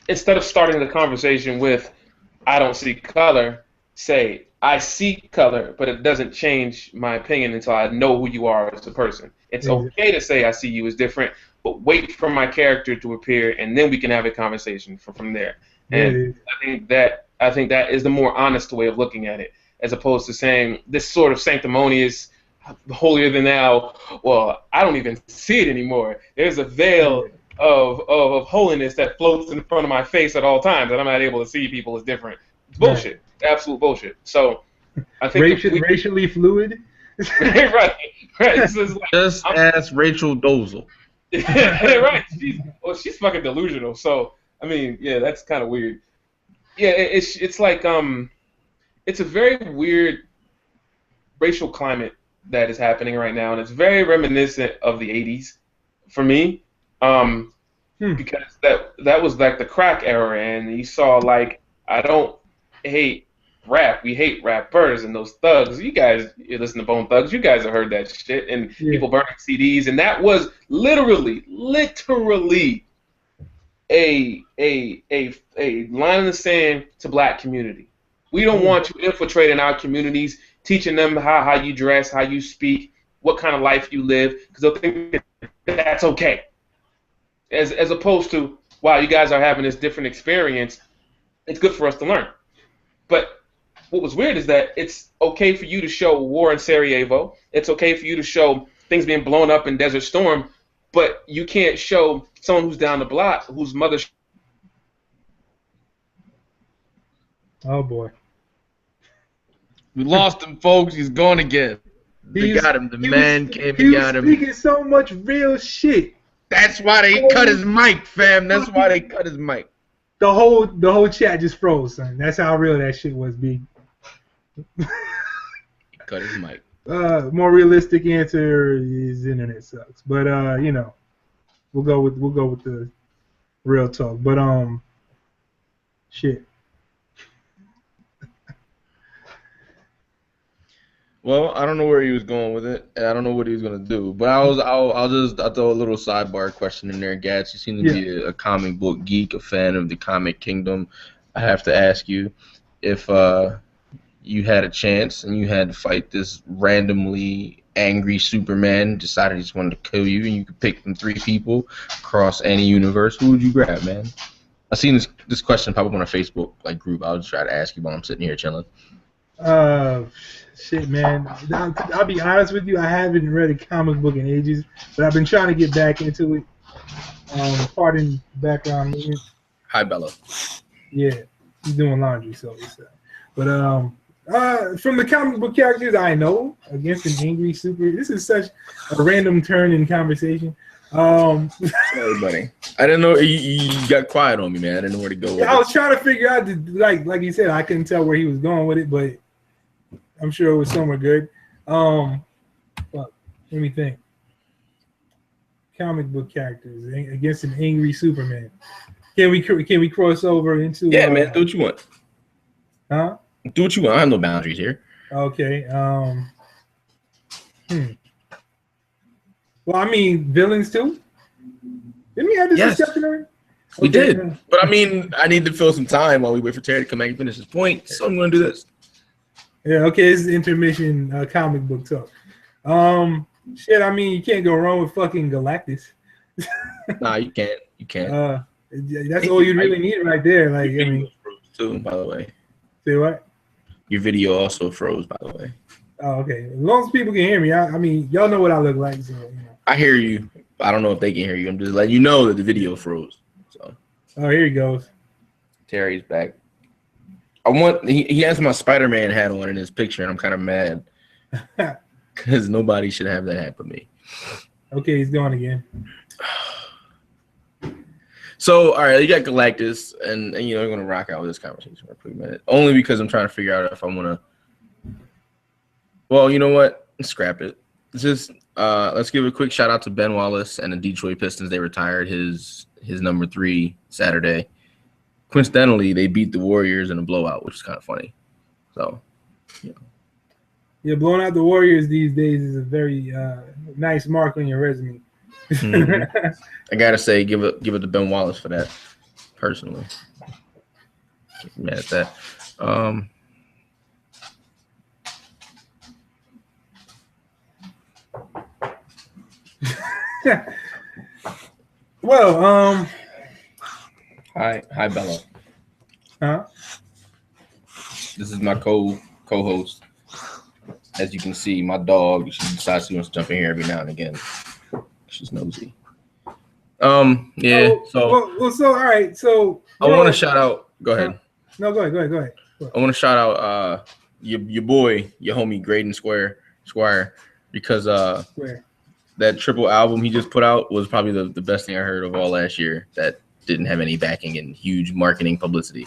instead of starting the conversation with, I don't see color, say, I see color, but it doesn't change my opinion until I know who you are as a person. It's okay to say I see you as different, but wait for my character to appear, and then we can have a conversation from there. And I think that is the more honest way of looking at it, as opposed to saying this sort of sanctimonious, holier than thou, well, I don't even see it anymore. There's a veil of holiness that floats in front of my face at all times, and I'm not able to see people as different. It's bullshit. Right. Absolute bullshit. So I think racially fluid. right. This is like, just ask Rachel Dozel. Right. She's fucking delusional. So I mean, yeah, that's kind of weird. Yeah, it's like it's a very weird racial climate that is happening right now, and it's very reminiscent of the '80s for me, because that was like the crack era, and you saw like I don't hate rap, we hate rappers and those thugs. You listen to Bone Thugs, you guys have heard that shit, and people burning CDs, and that was literally a line in the sand to black community. We don't want you infiltrating our communities, teaching them how you dress, how you speak, what kind of life you live, because they'll think that's okay. As opposed to, wow, you guys are having this different experience, it's good for us to learn. But what was weird is that it's okay for you to show war in Sarajevo, it's okay for you to show things being blown up in Desert Storm, but you can't show someone who's down the block whose mother. Oh boy, we lost him, folks. He's gone again. They got him. The man came and got him. He was speaking so much real shit. That's why they cut his mic, fam. That's why they cut his mic. The whole chat just froze, son. That's how real that shit was, B. He cut his mic. More realistic answer is internet sucks, but we'll go with the real talk. But shit. Well, I don't know where he was going with it, and I don't know what he was gonna do. But I'll throw a little sidebar question in there, Gats. You seem to be a comic book geek, a fan of the comic kingdom. I have to ask you, if you had a chance and you had to fight this randomly angry Superman, decided he just wanted to kill you, and you could pick from 3 people across any universe, who would you grab, man? I seen this question pop up on a Facebook group. I'll just try to ask you while I'm sitting here chilling. Shit, man. I'll be honest with you. I haven't read a comic book in ages, but I've been trying to get back into it. Pardon background music. Hi, Bella. Yeah, he's doing laundry, so it's but from the comic book characters I know, against an angry super. This is such a random turn in conversation. Sorry, buddy. I didn't know you got quiet on me, man. I didn't know where to go. Yeah, I was trying to figure out, like you said, I couldn't tell where he was going with it, but I'm sure it was somewhere good. Fuck. Let me think. Comic book characters against an angry Superman. Can we cross over into? Yeah, man. Do what you want. Huh? Do what you want. I have no boundaries here. Okay. Well, I mean, villains too. Didn't we have this discussion already? We did. But I mean, I need to fill some time while we wait for Terry to come back and finish his point. So I'm going to do this. Yeah. Okay. This is intermission comic book talk. Shit. I mean, you can't go wrong with fucking Galactus. Nah, you can't. You can't. That's all you really need right there. Like, I mean, too, by the way. Say what? Your video also froze, by the way. Oh, okay. As long as people can hear me, I mean, y'all know what I look like. So, you know. I hear you. I don't know if they can hear you. I'm just letting you know that the video froze. So. Oh, here he goes. Terry's back. He has my Spider-Man hat on in his picture, and I'm kind of mad because nobody should have that hat but me. Okay, he's gone again. So, all right, you got Galactus, and you know, I'm going to rock out with this conversation for a quick minute. Only because I'm trying to figure out if I'm going to... Well, you know what? Scrap it. Let's give a quick shout-out to Ben Wallace and the Detroit Pistons. They retired his number 3 Saturday. Coincidentally, they beat the Warriors in a blowout, which is kind of funny. So, you know. Yeah, blowing out the Warriors these days is a very nice mark on your resume. Mm-hmm. I gotta say, give it to Ben Wallace for that. Personally, mad at that. Well, hi, Bella. Huh? This is my co-host. As you can see, my dog. She decides she wants to jump in here every now and again. She's nosy. Yeah. So all right. So I want to shout out. Go ahead. No, go ahead. I want to shout out your boy, your homie Graydon Squire, because that triple album he just put out was probably the best thing I heard of all last year. That didn't have any backing and huge marketing publicity.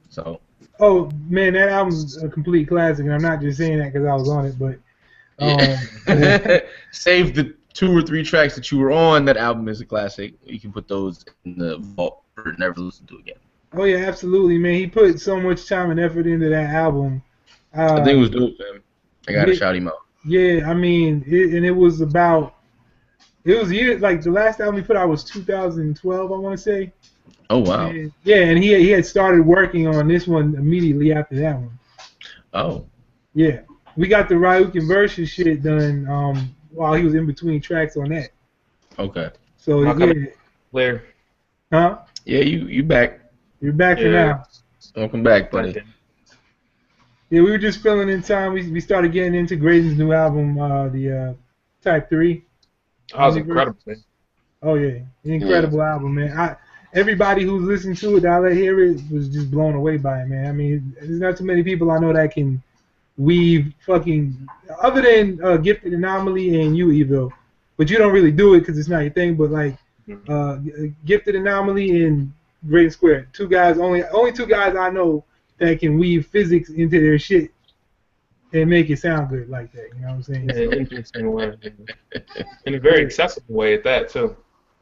So. Oh man, that album's a complete classic, and I'm not just saying that because I was on it, but save the 2 or 3 tracks that you were on. That album is a classic. You can put those in the vault for never listen to again. Oh yeah, absolutely, man. He put so much time and effort into that album. I think it was dope, man. I gotta shout him out. Yeah, I mean, it was years like the last album he put out was 2012, I want to say. Oh wow. And he had started working on this one immediately after that one. Oh. Yeah, we got the Ryukin versus shit done while he was in between tracks on that. Okay. So Blair. Huh? Yeah, you back. You're back for now. Welcome back, buddy. Yeah, we were just filling in time. We started getting into Graydon's new album, the Type 3. Oh, it was incredible, man. Oh yeah, incredible album, man. Everybody who's listened to it, that I hear it, was just blown away by it, man. I mean, there's not too many people I know that can weave fucking, other than Gifted Anomaly and you, Eville, but you don't really do it because it's not your thing. But like Gifted Anomaly and Great Square, only 2 guys I know that can weave physics into their shit and make it sound good like that. You know what I'm saying? In an interesting way, in a very accessible way at that too.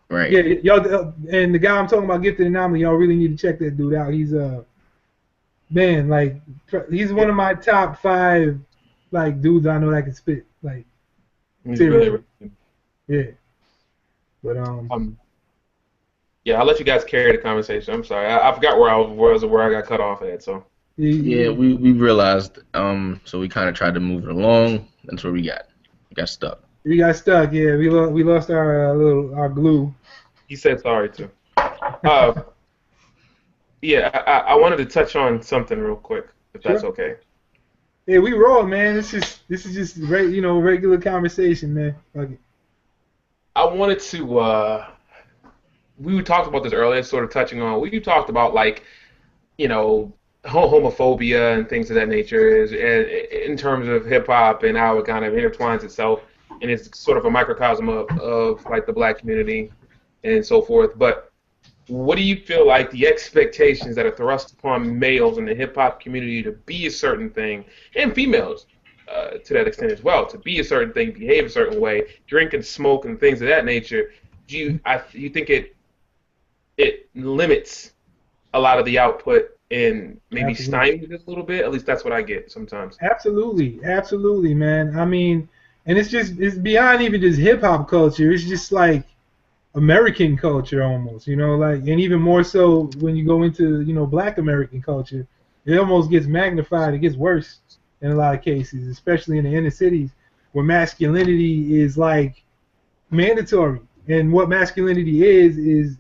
Right. Yeah, y'all, and the guy I'm talking about, Gifted Anomaly, y'all really need to check that dude out. He's man, like he's one of my top 5 like dudes I know that can spit. Like, seriously. Yeah. But yeah, I'll let you guys carry the conversation. I'm sorry, I forgot where I was, where I got cut off at. So. Yeah, we realized. So we kind of tried to move it along. That's where we got stuck. We got stuck. Yeah, we lost our glue. He said sorry too. Yeah, I wanted to touch on something real quick, if that's okay. Yeah, we roll, man. This is just regular conversation, man. Okay. I wanted to. We talked about this earlier, sort of touching on. We talked about homophobia and things of that nature in terms of hip hop and how it kind of intertwines itself, and it's sort of a microcosm of like the black community and so forth. But what do you feel like the expectations that are thrust upon males in the hip hop community to be a certain thing, and females, to that extent as well. To be a certain thing, behave a certain way, drink and smoke and things of that nature. Do you think it limits a lot of the output and maybe stymies it a little bit? At least that's what I get sometimes. Absolutely, man. I mean, and it's beyond even just hip hop culture. It's just like American culture almost, like, and even more so when you go into, Black American culture, it almost gets magnified. It gets worse in a lot of cases, especially in the inner cities where masculinity is like mandatory. And what masculinity is,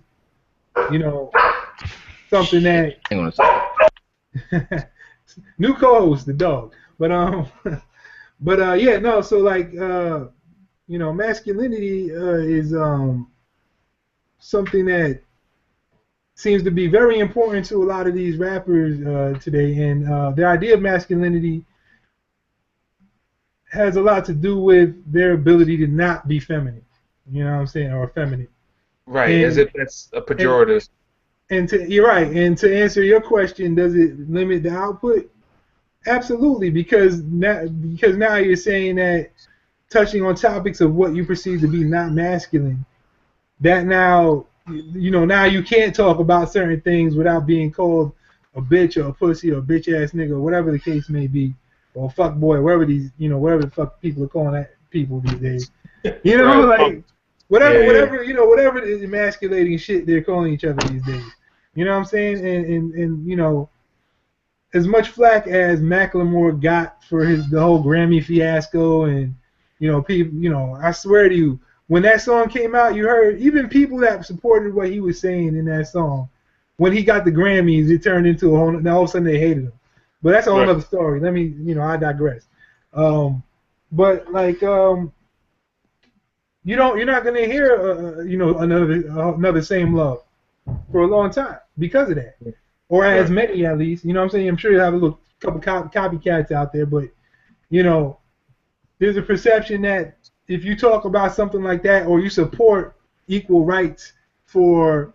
something that new co-host, the dog. But yeah, no. So like, masculinity is something that seems to be very important to a lot of these rappers today, and the idea of masculinity has a lot to do with their ability to not be feminine. You know what I'm saying, or feminine. Right, and, as if that's a pejorative. You're right. And to answer your question, does it limit the output? Absolutely, because now you're saying that touching on topics of what you perceive to be not masculine, that now you can't talk about certain things without being called a bitch or a pussy or a bitch ass nigga or whatever the case may be, or fuck boy, whatever the fuck people are calling that people these days. Right. Like whatever the emasculating shit they're calling each other these days. You know what I'm saying? And as much flack as Macklemore got for the whole Grammy fiasco, and people, I swear to you, when that song came out, you heard even people that supported what he was saying in that song. When he got the Grammys, it turned into a whole. Now all of a sudden they hated him, but that's a whole other story. Let me, I digress. But like, you're not gonna hear, another Same Love for a long time because of that, or as many at least. You know what I'm saying? I'm sure you have a couple copycats out there, but there's a perception that if you talk about something like that, or you support equal rights for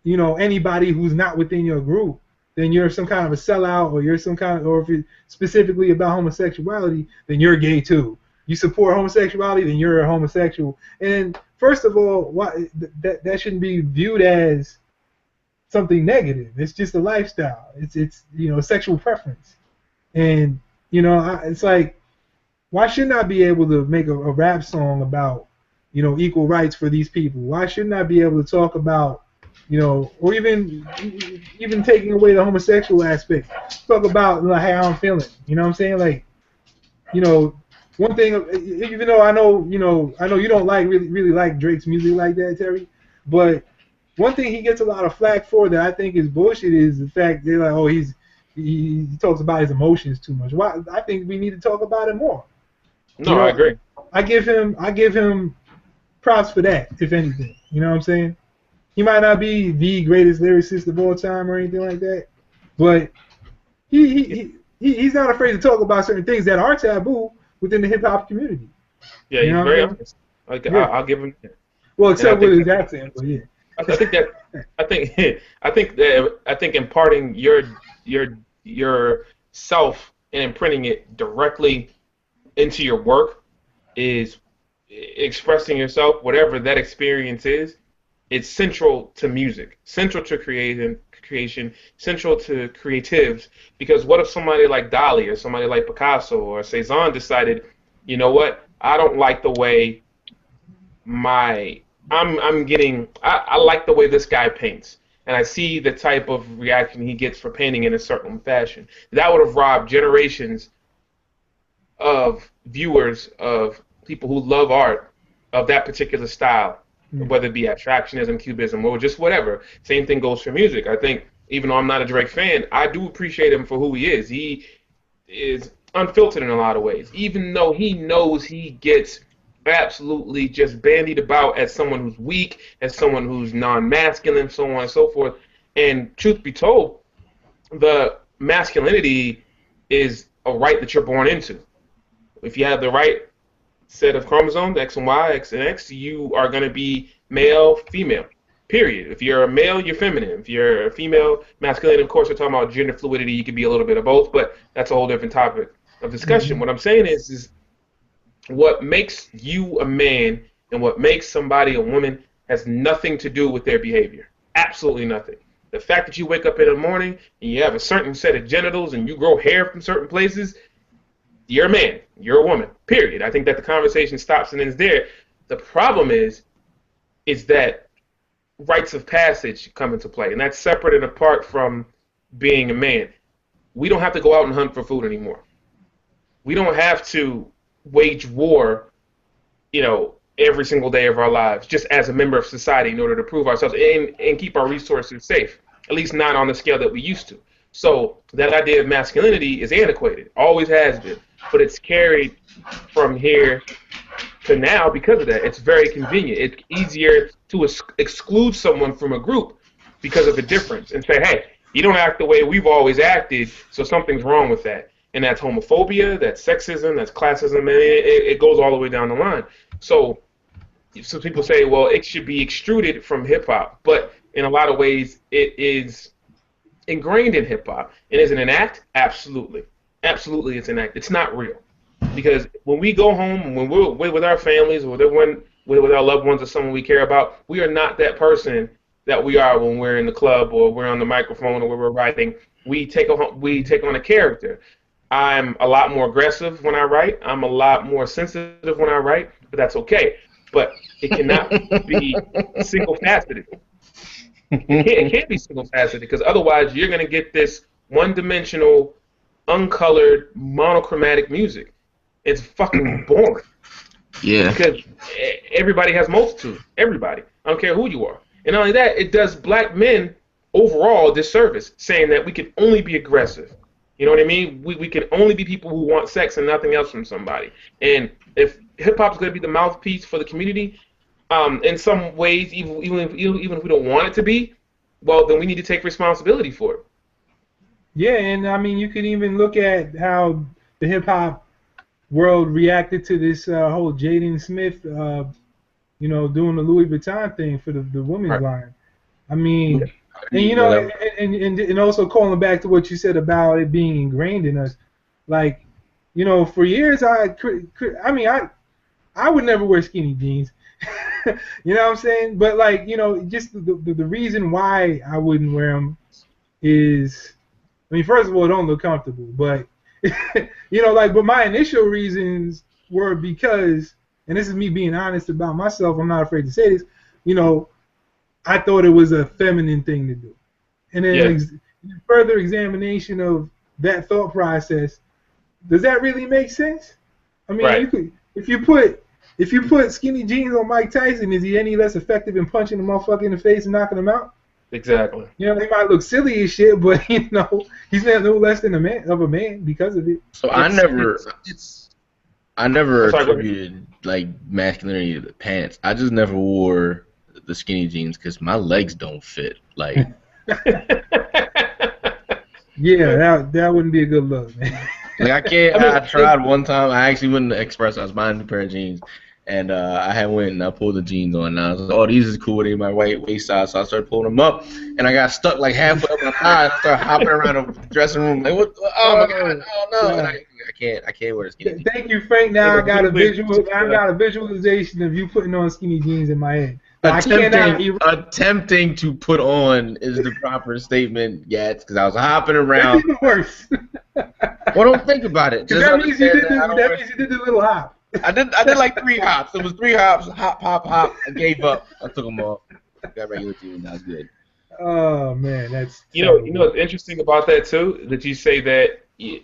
anybody who's not within your group, then you're some kind of a sellout, or or if it's specifically about homosexuality, then you're gay too. You support homosexuality, then you're a homosexual. And first of all, that shouldn't be viewed as something negative. It's just a lifestyle. It's sexual preference. And it's like, why shouldn't I be able to make a rap song about equal rights for these people? Why shouldn't I be able to talk about or even taking away the homosexual aspect, talk about how I'm feeling? You know what I'm saying? Like, one thing, even though I know you don't really like Drake's music like that, Terry, but one thing he gets a lot of flack for that I think is bullshit is the fact they're like, oh, he talks about his emotions too much. Why? I think we need to talk about it more. No, I agree. I give him props for that, if anything. You know what I'm saying? He might not be the greatest lyricist of all time or anything like that, but he's not afraid to talk about certain things that are taboo within the hip hop community. Yeah, he's very honest. I'll give him that. Well, except with his accent, but yeah. I think imparting your self and imprinting it directly into your work is expressing yourself, whatever that experience is. It's central to music, central to creation, central to creatives. Because what if somebody like Dali or somebody like Picasso or Cezanne decided, you know what, I don't like the way I like the way this guy paints, and I see the type of reaction he gets for painting in a certain fashion. That would have robbed generations of viewers, of people who love art, of that particular style, whether it be abstractionism, cubism, or just whatever. Same thing goes for music. I think, even though I'm not a Drake fan, I do appreciate him for who he is. He is unfiltered in a lot of ways, even though he knows he gets absolutely just bandied about as someone who's weak, as someone who's non-masculine, so on and so forth. And truth be told, the masculinity is a right that you're born into. If you have the right set of chromosomes, X and Y, X and X, you are going to be male, female, period. If you're a male, you're feminine. If you're a female, masculine. Of course, we're talking about gender fluidity. You could be a little bit of both, but that's a whole different topic of discussion. What I'm saying is what makes you a man and what makes somebody a woman has nothing to do with their behavior. Absolutely nothing. The fact that you wake up in the morning and you have a certain set of genitals and you grow hair from certain places, you're a man. You're a woman. Period. I think that the conversation stops and ends there. The problem is that rites of passage come into play, and that's separate and apart from being a man. We don't have to go out and hunt for food anymore. We don't have to wage war, every single day of our lives, just as a member of society in order to prove ourselves and keep our resources safe, at least not on the scale that we used to. So that idea of masculinity is antiquated, always has been, but it's carried from here to now because of that. It's very convenient. It's easier to exclude someone from a group because of a difference and say, hey, you don't act the way we've always acted, so something's wrong with that. And that's homophobia, that's sexism, that's classism, and it goes all the way down the line. So people say, well, it should be extruded from hip-hop, but in a lot of ways it is ingrained in hip-hop. And is it an act? Absolutely. Absolutely it's an act. It's not real. Because when we go home, when we're with our families, or with our loved ones or someone we care about, we are not that person that we are when we're in the club or we're on the microphone or we're writing. We take on a character. I'm a lot more aggressive when I write. I'm a lot more sensitive when I write, but that's okay. But it cannot be single-faceted. It can't be single-faceted because otherwise you're going to get this one-dimensional, uncolored, monochromatic music. It's fucking boring. Yeah. Because everybody has multitude. Everybody. I don't care who you are. And not only that, it does black men overall a disservice, saying that we can only be aggressive. You know what I mean? We can only be people who want sex and nothing else from somebody. And if hip-hop is going to be the mouthpiece for the community, in some ways, even if we don't want it to be, well, then we need to take responsibility for it. Yeah, and I mean, you could even look at how the hip-hop world reacted to this whole Jaden Smith, doing the Louis Vuitton thing for the women's line. I mean, and also calling back to what you said about it being ingrained in us, like, for years I would never wear skinny jeans. You know what I'm saying? But like, just the reason why I wouldn't wear them is, I mean, first of all, it don't look comfortable, but but my initial reasons were because, and this is me being honest about myself, I'm not afraid to say this, I thought it was a feminine thing to do. And then further examination of that thought process, does that really make sense? I mean, right. If you put skinny jeans on Mike Tyson, is he any less effective in punching the motherfucker in the face and knocking him out? Exactly. He might look silly as shit, but he's not no less than a man because of it. So I never attributed like masculinity to the pants. I just never wore the skinny jeans because my legs don't fit. Like, yeah, that wouldn't be a good look, man. Like I can't. I tried one time. I actually went to Express. I was buying a pair of jeans, and I had went and I pulled the jeans on. And I was like, "Oh, these is cool. They my waist size." So I started pulling them up, and I got stuck like halfway up my thigh. And I started hopping around the dressing room like, "What? Oh my god! Oh no!" And I can't wear skinny jeans. Thank you, Frank. Now I got a visualization of you putting on skinny jeans in my head. Attempting to put on is the proper statement, Gats, because I was hopping around. That's even worse. Well, don't think about it. That means you did the little hop. I did like 3 hops. It was 3 hops, hop, hop, hop. I gave up. I took them off. Got regular jeans. That was good. Oh man, that's you know what's interesting about that too, that you say that you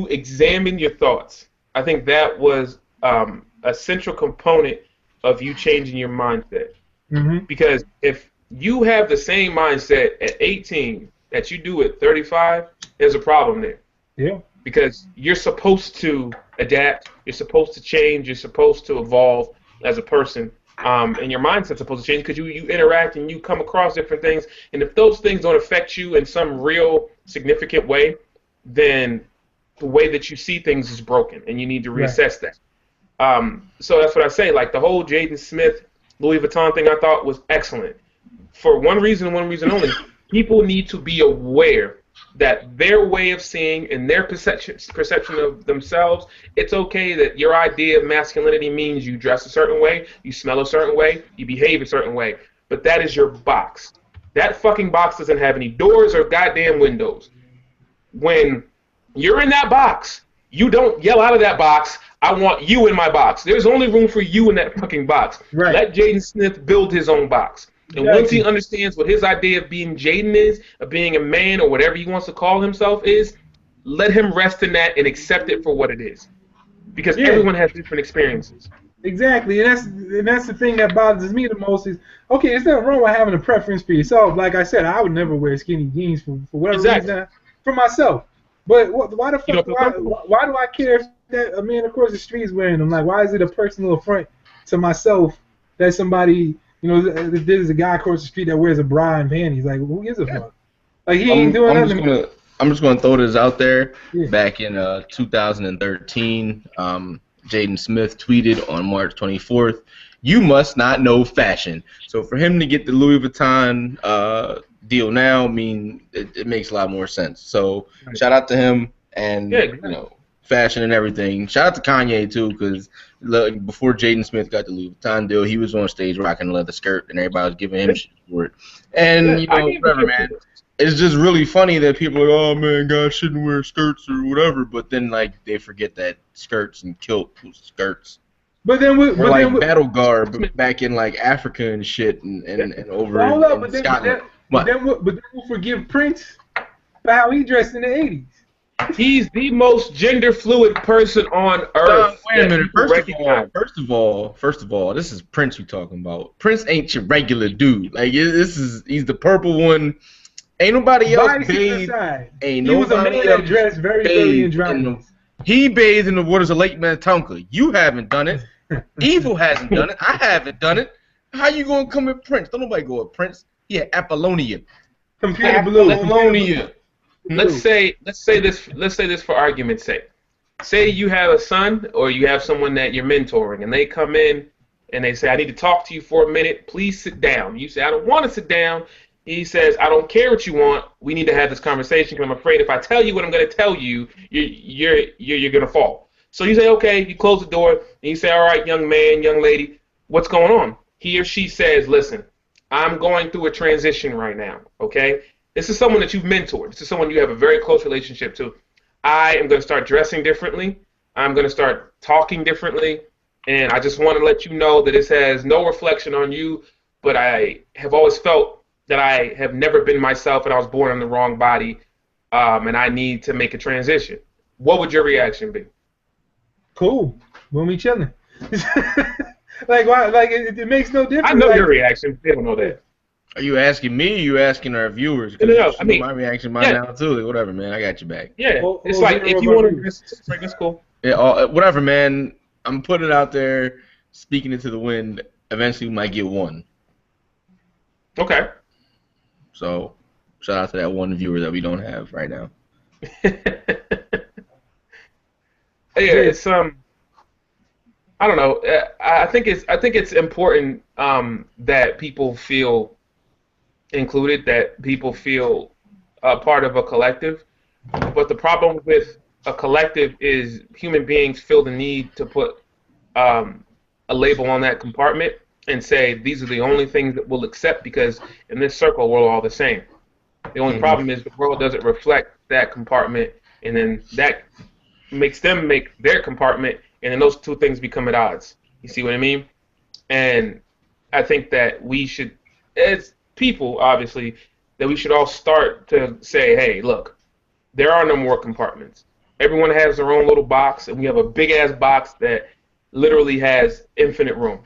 examine your thoughts. I think that was a central component of you changing your mindset. Mm-hmm. Because if you have the same mindset at 18 that you do at 35, there's a problem there. Yeah. Because you're supposed to adapt, you're supposed to change, you're supposed to evolve as a person, and your mindset's supposed to change because you interact and you come across different things, and if those things don't affect you in some real significant way, then the way that you see things is broken, and you need to reassess that. So that's what I say. Like the whole Jaden Smith, Louis Vuitton thing, I thought was excellent. For one reason and one reason only. People need to be aware that their way of seeing and their perception of themselves, it's okay that your idea of masculinity means you dress a certain way, you smell a certain way, you behave a certain way. But that is your box. That fucking box doesn't have any doors or goddamn windows. When you're in that box, you don't yell out of that box, I want you in my box. There's only room for you in that fucking box. Right. Let Jaden Smith build his own box. And once he understands what his idea of being Jaden is, of being a man or whatever he wants to call himself is, let him rest in that and accept it for what it is. Because everyone has different experiences. Exactly, and that's the thing that bothers me the most is, okay, there's nothing wrong with having a preference for yourself. Like I said, I would never wear skinny jeans for whatever reason for myself. But why the fuck? Why do I care if that a man across the street is wearing them? Like, why is it a personal affront to myself that somebody, there's a guy across the street that wears a bra and panties? Like, who gives a fuck? Like, he ain't doing nothing. I'm just gonna throw this out there. Yeah. Back in 2013, Jaden Smith tweeted on March 24th, "You must not know fashion." So for him to get the Louis Vuitton deal now, it makes a lot more sense. So shout out to him and fashion and everything. Shout out to Kanye too, because before Jaden Smith got the Louis Vuitton deal, he was on stage rocking a leather skirt, and everybody was giving him shit for it. And whatever, man. It's just really funny that people are like, oh man, guys shouldn't wear skirts or whatever, but then they forget that skirts and kilt was skirts. But then battle garb back in Africa and shit and over in Scotland. But then we'll forgive Prince for how he dressed in the 80s. He's the most gender fluid person on earth. Wait a minute. First of all, this is Prince we're talking about. Prince ain't your regular dude. He's the purple one. Ain't nobody else bathed. He was a man that dressed very androgynous. He bathed in the waters of Lake Minnetonka. You haven't done it. Evil hasn't done it. I haven't done it. How you gonna come with Prince? Don't nobody go with Prince. Yeah, Apollonia. Computer blue. Apollonia. Let's say this for argument's sake. Say you have a son or you have someone that you're mentoring, and they come in and they say, "I need to talk to you for a minute. Please sit down." You say, "I don't want to sit down." He says, "I don't care what you want. We need to have this conversation because I'm afraid if I tell you what I'm going to tell you, you're going to fall." So you say, "Okay." You close the door and you say, "All right, young man, young lady, what's going on?" He or she says, "Listen, I'm going through a transition right now. Okay, this is someone that you've mentored. This is someone you have a very close relationship to. I am going to start dressing differently. I'm going to start talking differently, and I just want to let you know that this has no reflection on you, but I have always felt that I have never been myself and I was born in the wrong body, and I need to make a transition." What would your reaction be? Cool. When we chilling. It makes no difference. I know your reaction. They don't know that. Are you asking me or are you asking our viewers? No, I mean, my reaction by now too. Whatever, man. I got you back. Yeah. It's like if you want to dress, it's cool. Yeah, whatever, man. I'm putting it out there, speaking into the wind. Eventually we might get one. Okay. So, shout out to that one viewer that we don't have right now. It's I don't know. I think it's important that people feel included, that people feel part of a collective. But the problem with a collective is human beings feel the need to put a label on that compartment and say these are the only things that we'll accept because in this circle we're all the same. The only problem is the world doesn't reflect that compartment, and then that makes them make their compartment, and then those two things become at odds. You see what I mean? And I think that we should, as people, obviously, that we should all start to say, hey, look, there are no more compartments. Everyone has their own little box, and we have a big-ass box that literally has infinite room.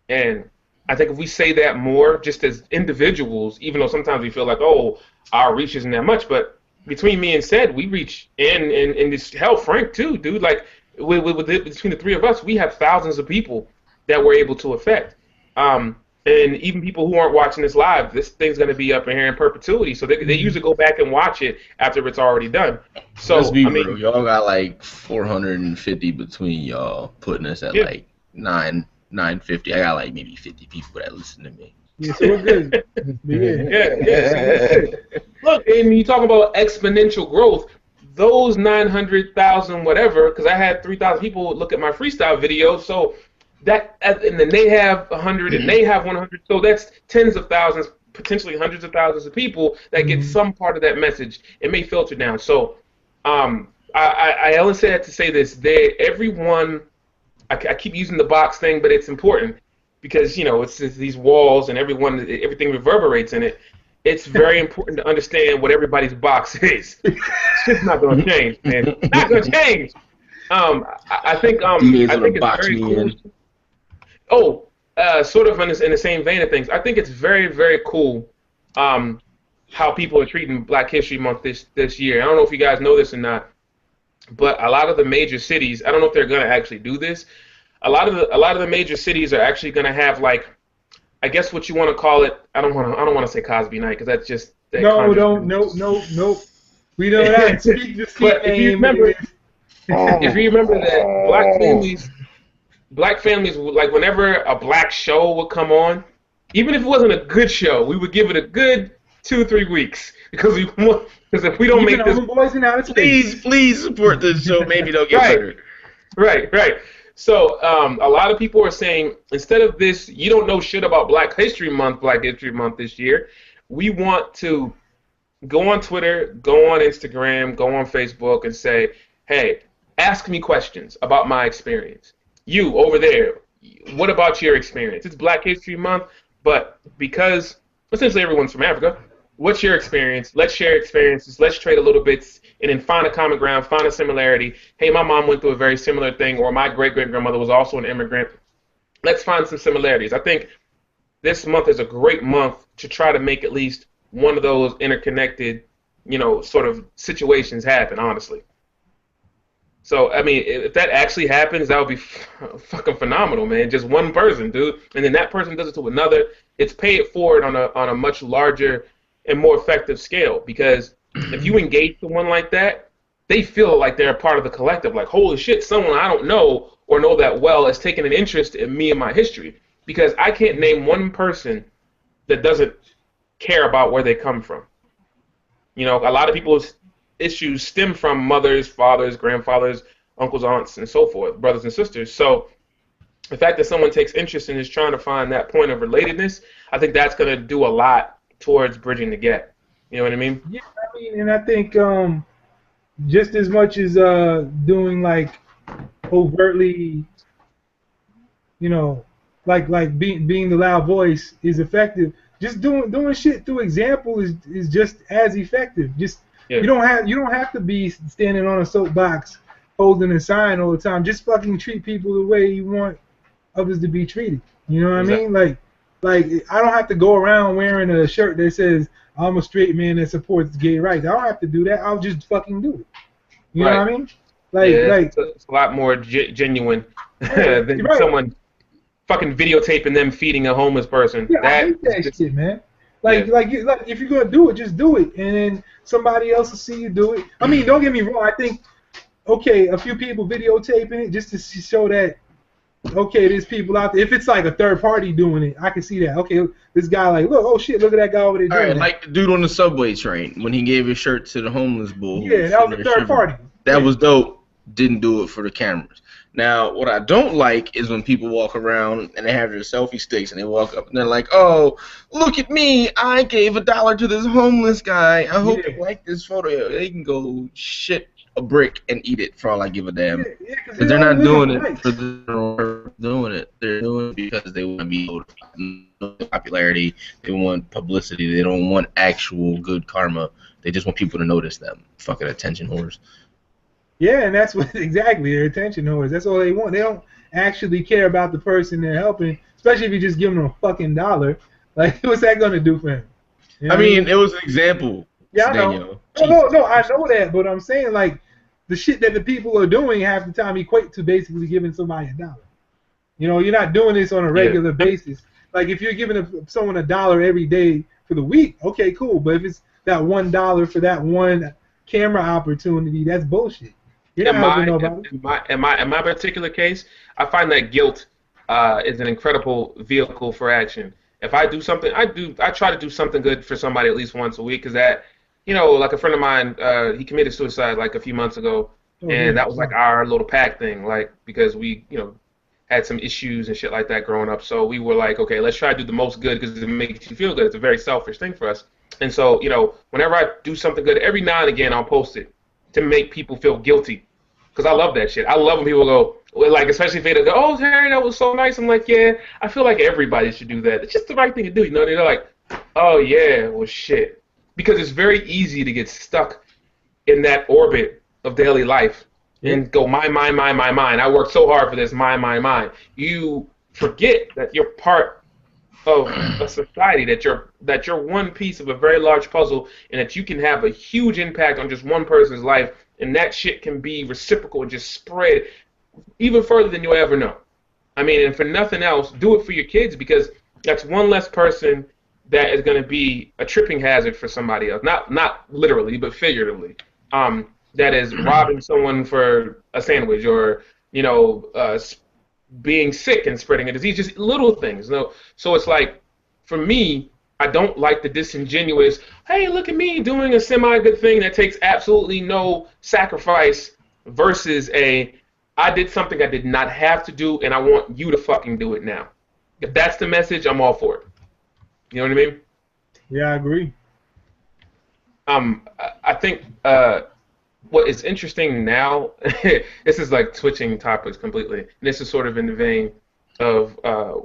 And I think if we say that more, just as individuals, even though sometimes we feel like, oh, our reach isn't that much, but between me and Ced, we reach in this, hell, Frank too, dude. Like, between the three of us, we have thousands of people that we're able to affect. And even people who aren't watching this live, this thing's going to be up in here in perpetuity. So they usually go back and watch it after it's already done. So, let's be real. Y'all got like 450 between y'all, putting us at like 950. I got like maybe 50 people that listen to me. Yeah, so we're good. Look, and you talk about exponential growth. Those 900,000 whatever, because I had 3,000 people look at my freestyle video, so that, and then they have 100 and they have 100, so that's tens of thousands, potentially hundreds of thousands of people that get some part of that message. It may filter down. So I only say that to say this: everyone. I keep using the box thing, but it's important because it's these walls and everything reverberates in it. It's very important to understand what everybody's box is. It's just not going to change, man. Not going to change. I think it's very cool. Sort of in the same vein of things. I think it's very, very cool how people are treating Black History Month this year. I don't know if you guys know this or not, but a lot of the major cities, I don't know if they're going to actually do this. A lot of the major cities are actually going to have, like, I guess what you want to call it. I don't want to say Cosby Night because that's just no. We know that. But if you remember that black families like whenever a black show would come on, even if it wasn't a good show, we would give it a good 2-3 weeks because if we don't make this, please support this show. Maybe they'll get better. Right. So a lot of people are saying, instead of this, you don't know shit about Black History Month this year, we want to go on Twitter, go on Instagram, go on Facebook and say, hey, ask me questions about my experience. You over there, what about your experience? It's Black History Month, but because essentially everyone's from Africa, what's your experience? Let's share experiences. Let's trade a little bit and then find a common ground, find a similarity. Hey, my mom went through a very similar thing, or my great-great-grandmother was also an immigrant. Let's find some similarities. I think this month is a great month to try to make at least one of those interconnected, sort of situations happen, honestly. So, I mean, if that actually happens, that would be fucking phenomenal, man. Just one person, dude. And then that person does it to another. It's pay it forward on a much larger and more effective scale, because if you engage someone like that, they feel like they're a part of the collective. Like, holy shit, someone I don't know or know that well is taking an interest in me and my history. Because I can't name one person that doesn't care about where they come from. A lot of people's issues stem from mothers, fathers, grandfathers, uncles, aunts, and so forth, brothers and sisters. So the fact that someone takes interest in is trying to find that point of relatedness, I think that's going to do a lot towards bridging the gap. You know what I mean? Yeah, and I think just as much as doing like overtly, like being the loud voice is effective. Just doing shit through example is just as effective. You don't have to be standing on a soapbox holding a sign all the time. Just fucking treat people the way you want others to be treated. You know what I mean? Like I don't have to go around wearing a shirt that says I'm a straight man that supports gay rights. I don't have to do that. I'll just fucking do it. You know what I mean? It's a lot more genuine than someone fucking videotaping them feeding a homeless person. Yeah, I hate that shit, man. Like if you're gonna do it, just do it, and then somebody else will see you do it. I mean, don't get me wrong. I think a few people videotaping it just to show that. Okay, there's people out there. If it's like a third party doing it, I can see that. Okay, this guy look at that guy over there doing that. Like the dude on the subway train when he gave his shirt to the homeless bull. Yeah, that was a third party. That was dope. Didn't do it for the cameras. Now, what I don't like is when people walk around and they have their selfie sticks and they walk up and they're like, "Oh, look at me! I gave $1 to this homeless guy. I hope you like this photo." They can go shit a brick and eat it for all I give a damn. Because they're not doing it for doing it. They're doing it because they want to be popularity. They want publicity. They don't want actual good karma. They just want people to notice them. Fucking attention whores. Yeah, and that's what exactly, they're attention whores. That's all they want. They don't actually care about the person they're helping, especially if you just give them a fucking $1. Like, what's that gonna do for him? You know I mean, it was an example. Yeah, I know. No, I know that, but I'm saying, like, the shit that the people are doing half the time equate to basically giving somebody $1. You're not doing this on a regular basis. Like, if you're giving someone $1 every day for the week, okay, cool. But if it's that $1 for that one camera opportunity, that's bullshit. You're not helping nobody. In my particular case, I find that guilt is an incredible vehicle for action. If I do something, I try to do something good for somebody at least once a week, because like a friend of mine, he committed suicide like a few months ago, Oh, and yeah. that was like our little pack thing, like because we, had some issues and shit like that growing up. So we were like, okay, let's try to do the most good because it makes you feel good. It's a very selfish thing for us. And so, whenever I do something good, every now and again I'll post it to make people feel guilty because I love that shit. I love when people go, like, especially if they go, oh, Terry, that was so nice. I'm like, yeah, I feel like everybody should do that. It's just the right thing to do. They're like, oh, yeah, well, shit. Because it's very easy to get stuck in that orbit of daily life and go, mine. I worked so hard for this, mine. You forget that you're part of a society, that you're one piece of a very large puzzle, and that you can have a huge impact on just one person's life, and that shit can be reciprocal and just spread even further than you'll ever know. I mean, and for nothing else, do it for your kids because that's one less person that is going to be a tripping hazard for somebody else. Not literally, but figuratively. That is robbing someone for a sandwich or, being sick and spreading a disease, just little things. So it's like, for me, I don't like the disingenuous, hey, look at me doing a semi-good thing that takes absolutely no sacrifice versus I did something I did not have to do and I want you to fucking do it now. If that's the message, I'm all for it. You know what I mean? Yeah, I agree. I think what is interesting now, this is like switching topics completely, and this is sort of in the vein of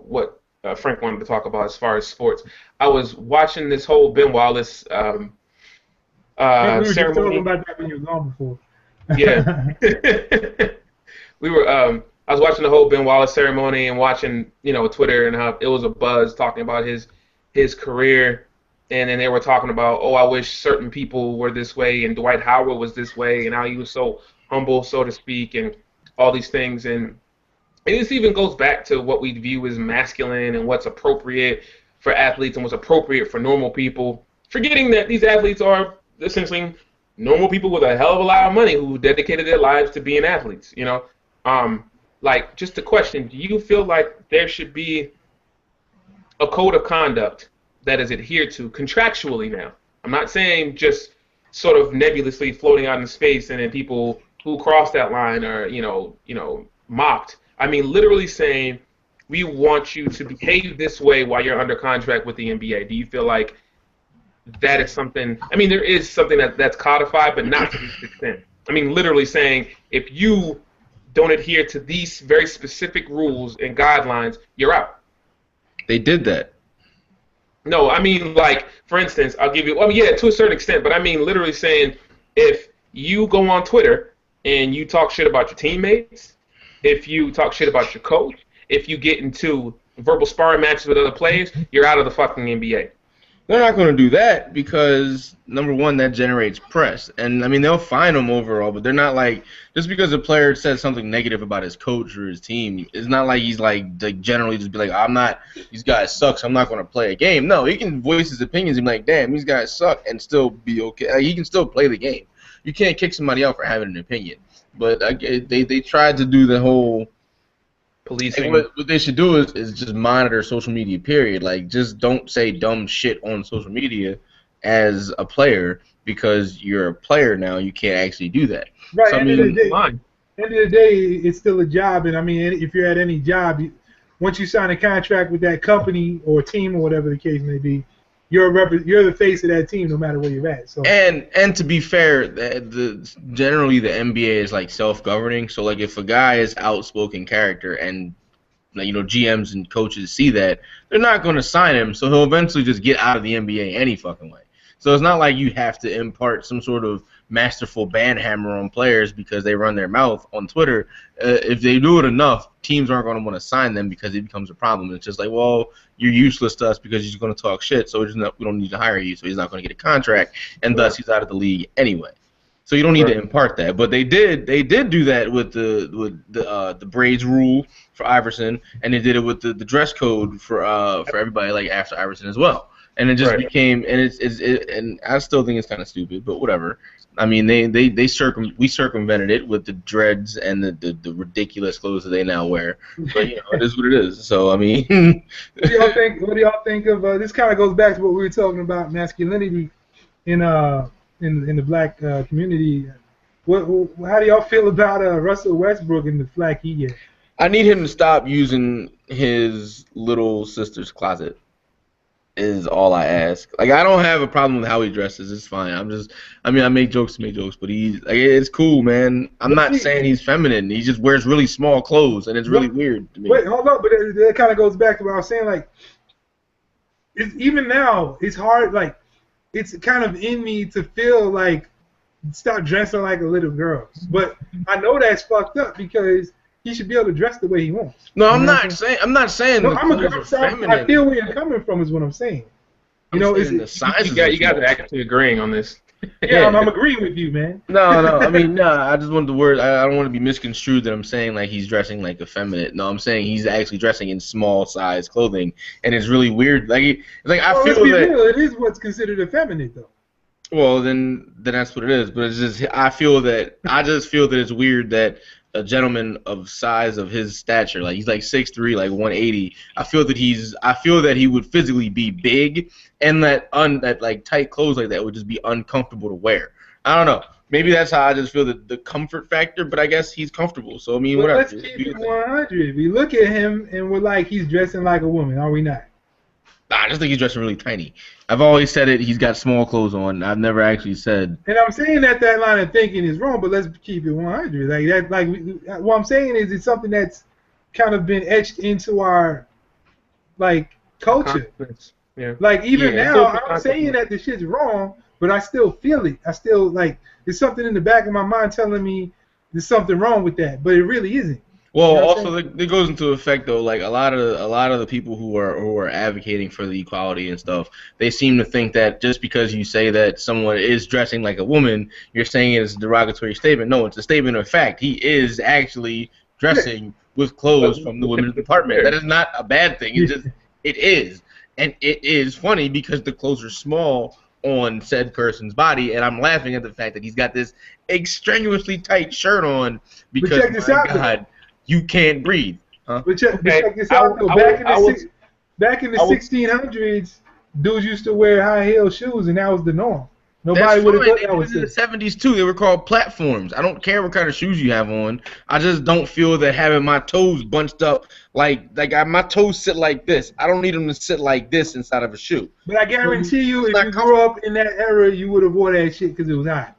what Frank wanted to talk about as far as sports. I was watching this whole Ben Wallace We were just talking ceremony. about that when you were gone before. Yeah. I was watching the whole Ben Wallace ceremony and watching, Twitter and how it was a buzz talking about his career. And then they were talking about, oh, I wish certain people were this way, and Dwight Howard was this way, and how he was so humble, so to speak, and all these things. And this even goes back to what we view as masculine and what's appropriate for athletes and what's appropriate for normal people, forgetting that these athletes are essentially normal people with a hell of a lot of money who dedicated their lives to being athletes, Like, just a question, do you feel like there should be a code of conduct that is adhered to contractually now? I'm not saying just sort of nebulously floating out in space and then people who cross that line are, mocked. I mean, literally saying, we want you to behave this way while you're under contract with the NBA. Do you feel like that is something, I mean, there is something that's codified, but not to this extent. I mean, literally saying, if you don't adhere to these very specific rules and guidelines, you're out. They did that. No, I mean, like, for instance, I'll give you, yeah, to a certain extent, but I mean literally saying, if you go on Twitter and you talk shit about your teammates, if you talk shit about your coach, if you get into verbal sparring matches with other players, you're out of the fucking NBA. They're not going to do that because, number one, that generates press. And, I mean, they'll fine him overall, but they're not like, just because a player says something negative about his coach or his team, it's not like he's like generally just be like, these guys suck, so I'm not going to play a game. No, he can voice his opinions and be like, damn, these guys suck, and still be okay. Like, he can still play the game. You can't kick somebody out for having an opinion. But they tried to do the whole policing. What they should do is just monitor social media, period. Like, just don't say dumb shit on social media as a player because you're a player now. You can't actually do that. Right. So, End of the day, it's still a job. And, I mean, if you're at any job, once you sign a contract with that company or team or whatever the case may be, you're the face of that team no matter where you're at. So and to be fair, generally the NBA is like self-governing. So like if a guy is outspoken character and GMs and coaches see that, they're not going to sign him. So he'll eventually just get out of the NBA any fucking way. So it's not like you have to impart some sort of masterful band hammer on players because they run their mouth on Twitter. If they do it enough, teams aren't going to want to sign them because it becomes a problem. It's just like, well, you're useless to us because you're going to talk shit, so we don't need to hire you, so he's not going to get a contract, and thus he's out of the league anyway. So you don't need to impart that. But they did do that with the braids rule for Iverson, and they did it with the dress code for everybody like after Iverson as well. And it just became, and and I still think it's kind of stupid, but whatever. I mean, we circumvented it with the dreads and the ridiculous clothes that they now wear. But it is what it is. So I mean, what do y'all think of this? Kind of goes back to what we were talking about masculinity in in the black community. How do y'all feel about Russell Westbrook and the flack he gets? I need him to stop using his little sister's closet. Is all I ask. Like, I don't have a problem with how he dresses. It's fine. I mean, I make jokes to make jokes, but he's like, it's cool, man. I'm not saying he's feminine. He just wears really small clothes, and it's really weird to me. Wait, hold on, but that kind of goes back to what I was saying. Like, even now, it's hard. Like, it's kind of in me to feel like stop dressing like a little girl. But I know that's fucked up because he should be able to dress the way he wants. No, I'm not saying. I'm not saying. No, I feel where you're coming from. Is what I'm saying. You know, it's the size. You guys are actually agreeing on this. Yeah, I'm agreeing with you, man. No. I mean, no. I just want the word. I don't want to be misconstrued that I'm saying like he's dressing like effeminate. No, I'm saying he's actually dressing in small size clothing, and it's really weird. Like, I feel let's be that real, it is what's considered effeminate, though. Well, then that's what it is. But it's just I just feel that it's weird that a gentleman of size of his stature, like he's like 6'3", like 180. I feel that he would physically be big, and that like tight clothes like that would just be uncomfortable to wear. I don't know. Maybe that's how I just feel the comfort factor. But I guess he's comfortable. So I mean, whatever. Let's keep it 100. We look at him and we're like, he's dressing like a woman, are we not? I just think he's dressing really tiny. I've always said it. He's got small clothes on. I've never actually said. And I'm saying that line of thinking is wrong, but let's keep it 100. Like that. Like what I'm saying is, it's something that's kind of been etched into our like culture. Yeah. Like even now, I'm saying that the shit's wrong, but I still feel it. I still like there's something in the back of my mind telling me there's something wrong with that, but it really isn't. Well, you know also it goes into effect though. Like a lot of the people who are advocating for the equality and stuff, they seem to think that just because you say that someone is dressing like a woman, you're saying it as a derogatory statement. No, it's a statement of fact. He is actually dressing with clothes from the women's department. That is not a bad thing. It is, and it is funny because the clothes are small on said person's body, and I'm laughing at the fact that he's got this extraneously tight shirt on because God. You can't breathe. Huh? But check this out, though. Back in the 1600s, dudes used to wear high-heel shoes, and that was the norm. Nobody would have thought that was in the 70s, too. They were called platforms. I don't care what kind of shoes you have on. I just don't feel that having my toes bunched up, like my toes sit like this. I don't need them to sit like this inside of a shoe. But I guarantee you, if you grew up in that era, you would have wore that shit because it was hot.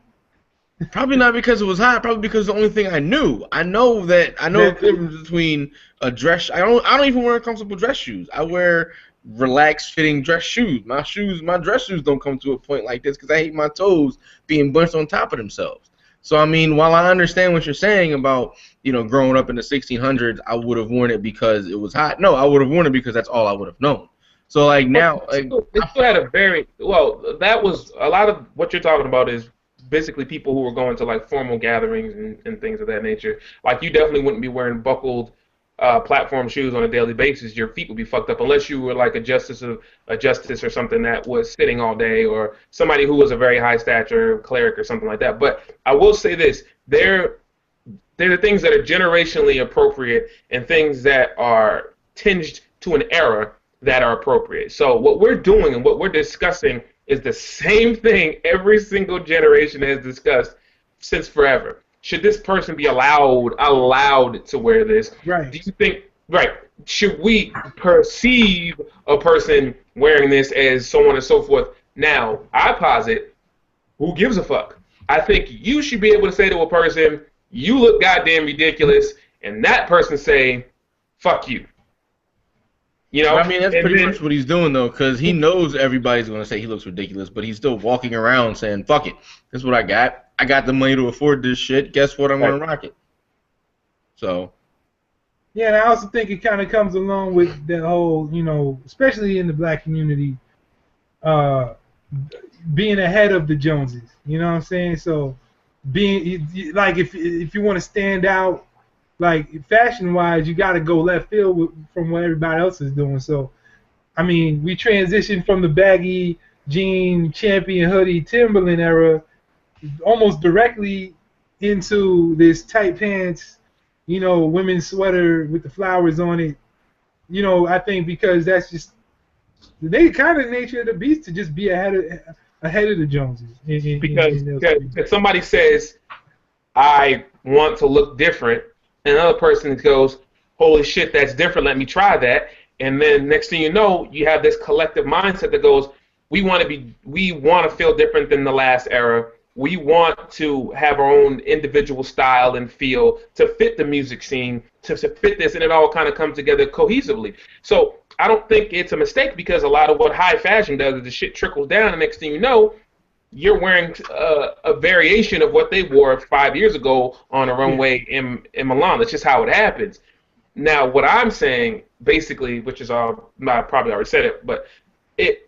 Probably not because it was hot. Probably because the only thing I know the difference between a dress. I don't even wear comfortable dress shoes. I wear relaxed fitting dress shoes. My dress shoes don't come to a point like this because I hate my toes being bunched on top of themselves. So I mean, while I understand what you're saying about growing up in the 1600s, I would have worn it because it was hot. No, I would have worn it because that's all I would have known. So like now, they still had a very that was a lot of what you're talking about is basically people who were going to like formal gatherings and things of that nature. Like you definitely wouldn't be wearing buckled platform shoes on a daily basis. Your feet would be fucked up unless you were like a justice or something that was sitting all day, or somebody who was a very high stature cleric or something like that. But I will say this: there are things that are generationally appropriate and things that are tinged to an era that are appropriate. So what we're doing and what we're discussing is the same thing every single generation has discussed since forever. Should this person be allowed to wear this? Right. Do you think, should we perceive a person wearing this as so on and so forth? Now, I posit, who gives a fuck? I think you should be able to say to a person, you look goddamn ridiculous, and that person say, fuck you. I mean, that's pretty much what he's doing, though, because he knows everybody's going to say he looks ridiculous, but he's still walking around saying, fuck it. This is what I got. I got the money to afford this shit. Guess what? I'm going to rock it. So. Yeah, and I also think it kind of comes along with that whole, especially in the black community, being ahead of the Joneses. You know what I'm saying? So, being, like, if you want to stand out, like fashion-wise, you got to go left field from what everybody else is doing. So, I mean, we transitioned from the baggy jean, champion hoodie, Timberland era almost directly into this tight pants, women's sweater with the flowers on it. I think because that's just the kind of nature of the beast to just be ahead ahead of the Joneses. Because those if somebody says, I want to look different, and another person goes, holy shit, that's different, let me try that. And then next thing you know, you have this collective mindset that goes, we want to feel different than the last era. We want to have our own individual style and feel to fit the music scene, to fit this, and it all kind of comes together cohesively. So I don't think it's a mistake, because a lot of what high fashion does is the shit trickles down, and next thing you know, you're wearing a variation of what they wore 5 years ago on a runway in Milan. That's just how it happens. Now, what I'm saying, basically, which is all, I probably already said it, but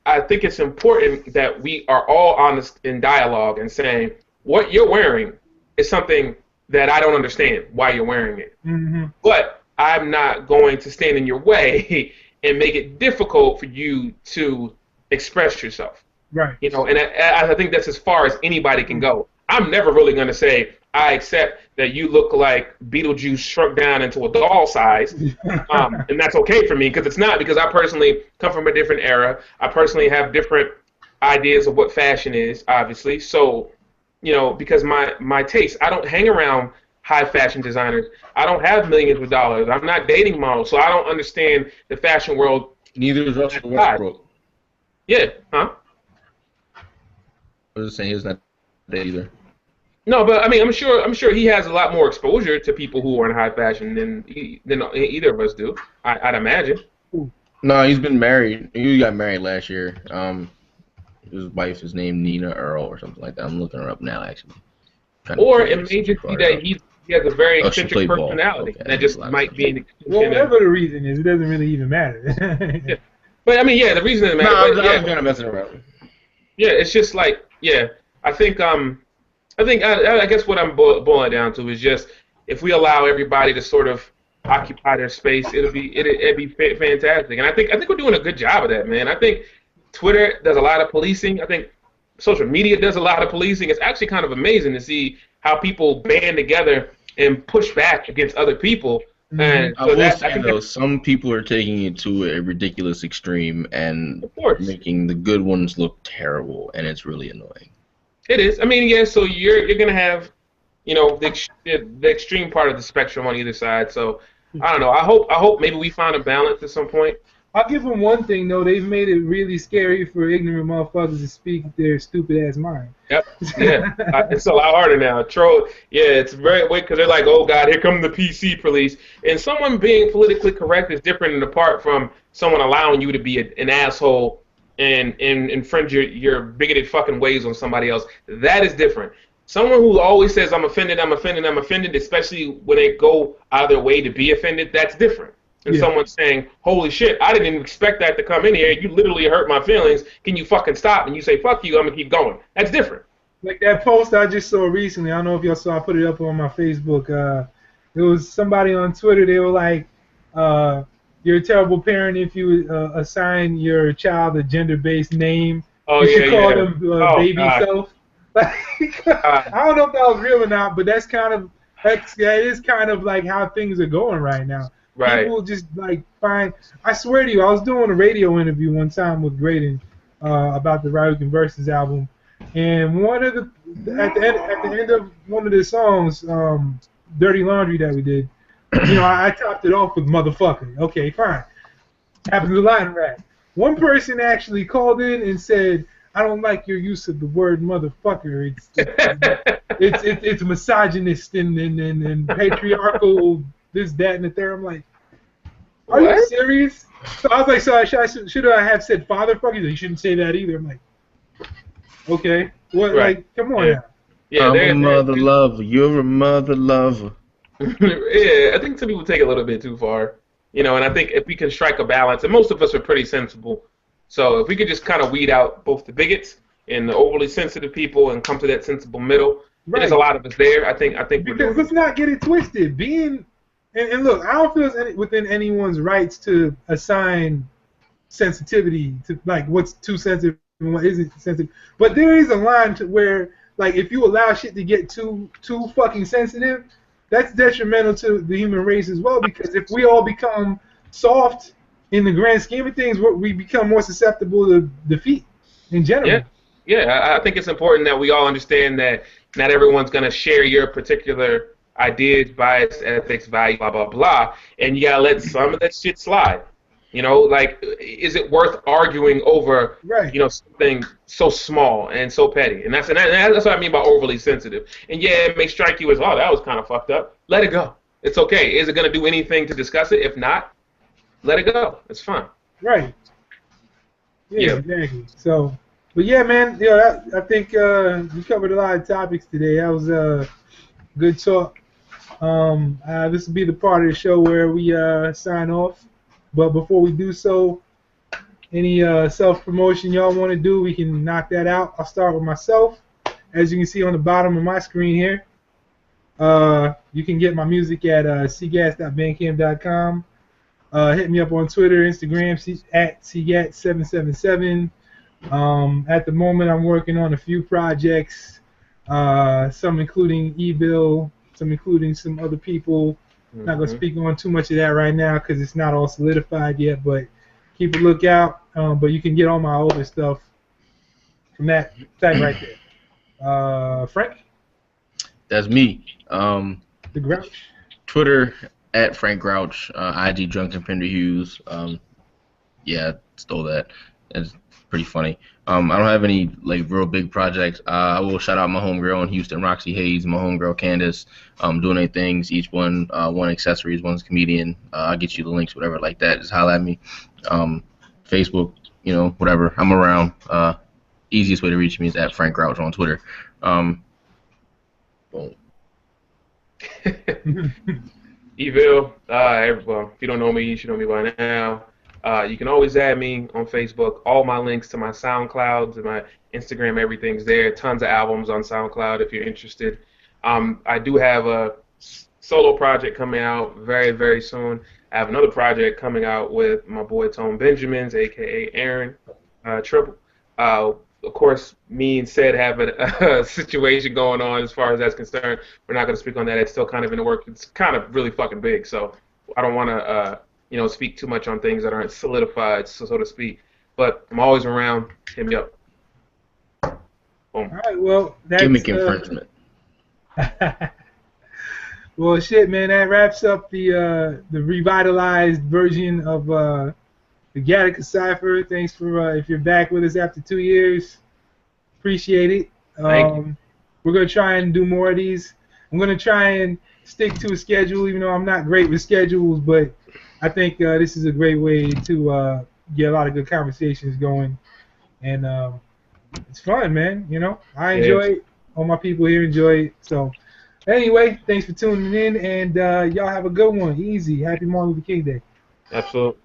I think it's important that we are all honest in dialogue and saying, what you're wearing is something that I don't understand why you're wearing it. Mm-hmm. But I'm not going to stand in your way and make it difficult for you to express yourself. Right. You know, and I think that's as far as anybody can go. I'm never really going to say, I accept that you look like Beetlejuice shrunk down into a doll size, and that's okay for me, because it's not, because I personally come from a different era. I personally have different ideas of what fashion is, obviously. So, you know, because my taste, I don't hang around high fashion designers. I don't have millions of dollars. I'm not dating models, so I don't understand the fashion world. Neither is Russell Westbrook. Yeah, huh? I was just saying he's not that either. No, but I mean, I'm sure he has a lot more exposure to people who are in high fashion than either of us do. I'd imagine. No, he's been married. He got married last year. His wife is named Nina Earl or something like that. I'm looking her up now, actually. Or it may just be that he has a very eccentric personality. Okay. That just might be an extension. Well, whatever the reason is, it doesn't really even matter. Yeah. But I mean, yeah, the reason doesn't matter. No, but, I'm kind of messing around. Yeah, it's just like, yeah, I guess what I'm boiling down to is just, if we allow everybody to sort of occupy their space, it'd be fantastic. And I think we're doing a good job of that, man. I think Twitter does a lot of policing. I think social media does a lot of policing. It's actually kind of amazing to see how people band together and push back against other people. Mm-hmm. And so I will say, though, some people are taking it to a ridiculous extreme and making the good ones look terrible, and it's really annoying. It is. I mean, yeah. So you're gonna have, you know, the extreme part of the spectrum on either side. So I don't know. I hope maybe we find a balance at some point. I'll give them one thing though. They've made it really scary for ignorant motherfuckers to speak their stupid ass mind. Yep. Yeah. It's a lot harder now. Yeah, it's very weird, because they're like, oh God, here come the PC police. And someone being politically correct is different and apart from someone allowing you to be an asshole and infringe your bigoted fucking ways on somebody else. That is different. Someone who always says, I'm offended, especially when they go out of their way to be offended, that's different. And someone saying, holy shit, I didn't even expect that to come in here. You literally hurt my feelings. Can you fucking stop? And you say, fuck you, I'm going to keep going. That's different. Like that post I just saw recently. I don't know if y'all saw. I put it up on my Facebook. It was somebody on Twitter. They were like, you're a terrible parent if you assign your child a gender-based name. Oh, you should call them baby God. self. Like, I don't know if that was real or not, but that is kind of like how things are going right now. Right. People just like find. I swear to you, I was doing a radio interview one time with Graydon about the Ryuk and Versus album, and one of at the end of one of the songs, "Dirty Laundry" that we did, you know, I topped it off with "motherfucker." Okay, fine. Happens a lot in rap. One person actually called in and said, "I don't like your use of the word motherfucker. It's misogynist and patriarchal." This, that, and the third. I'm like, are you serious? So I was like, so should I have said fatherfucker? You shouldn't say that either. I'm like, okay, what? Right. Like, come on now. Yeah, I'm a mother lover. You're a mother lover. Yeah, I think some people take it a little bit too far. You know, and I think if we can strike a balance, and most of us are pretty sensible, so if we could just kind of weed out both the bigots and the overly sensitive people and come to that sensible middle, there's a lot of us there. I think we're doing. Let's not get it twisted. And look, I don't feel it's within anyone's rights to assign sensitivity to like what's too sensitive and what isn't sensitive. But there is a line to where, like, if you allow shit to get too fucking sensitive, that's detrimental to the human race as well. Because if we all become soft in the grand scheme of things, we become more susceptible to defeat in general. Yeah. Yeah, I think it's important that we all understand that not everyone's going to share your particular ideas, bias, ethics, value, blah, blah, blah, and you got to let some of that shit slide. You know, like, is it worth arguing over, Right. something so small and so petty? And that's what I mean by overly sensitive. And yeah, it may strike you as, oh, that was kind of fucked up. Let it go. It's okay. Is it going to do anything to discuss it? If not, let it go. It's fine. Right. Yeah, Yeah. exactly. So, but yeah, man, I think we covered a lot of topics today. That was good talk. This will be the part of the show where we sign off. But before we do so, any self-promotion y'all want to do, we can knock that out. I'll start with myself. As you can see on the bottom of my screen here, you can get my music at cgas.bandcamp.com. Hit me up on Twitter, Instagram, at cgat777. At the moment, I'm working on a few projects, some including Eville, some including some other people. Not going to speak on too much of that right now because it's not all solidified yet, but keep a lookout. But you can get all my older stuff from that site right there. Frank? That's me. The Grouch? Twitter at Frank Grouch, IG Drunken Pender Hughes. Yeah, stole that. It's pretty funny. I don't have any like real big projects. I will shout out my homegirl in Houston, Roxy Hayes, my homegirl Candace. Doing their things. Each one accessories, one's comedian. I'll get you the links, whatever like that. Just holler at me. Facebook, whatever. I'm around. Easiest way to reach me is at Frank Grouch on Twitter. Boom. Eville, well, if you don't know me, you should know me by now. You can always add me on Facebook. All my links to my SoundCloud, to my Instagram, everything's there. Tons of albums on SoundCloud if you're interested. I do have a solo project coming out very, very soon. I have another project coming out with my boy Tone Benjamins, a.k.a. Aaron Triple. Of course, me and Sid have a situation going on as far as that's concerned. We're not going to speak on that. It's still kind of in the work. It's kind of really fucking big, so I don't want to, speak too much on things that aren't solidified, so to speak. But I'm always around. Hit me up. Boom. All right, well, that's... Gimmick infringement. Well, shit, man, that wraps up the revitalized version of the GATaca Cypher. Thanks for if you're back with us after 2 years. Appreciate it. Thank you. We're going to try and do more of these. I'm going to try and stick to a schedule, even though I'm not great with schedules, but I think this is a great way to get a lot of good conversations going. And it's fun, man. I enjoy it. All my people here enjoy it. So anyway, thanks for tuning in, and y'all have a good one. Easy. Happy Martin Luther King Day. Absolutely.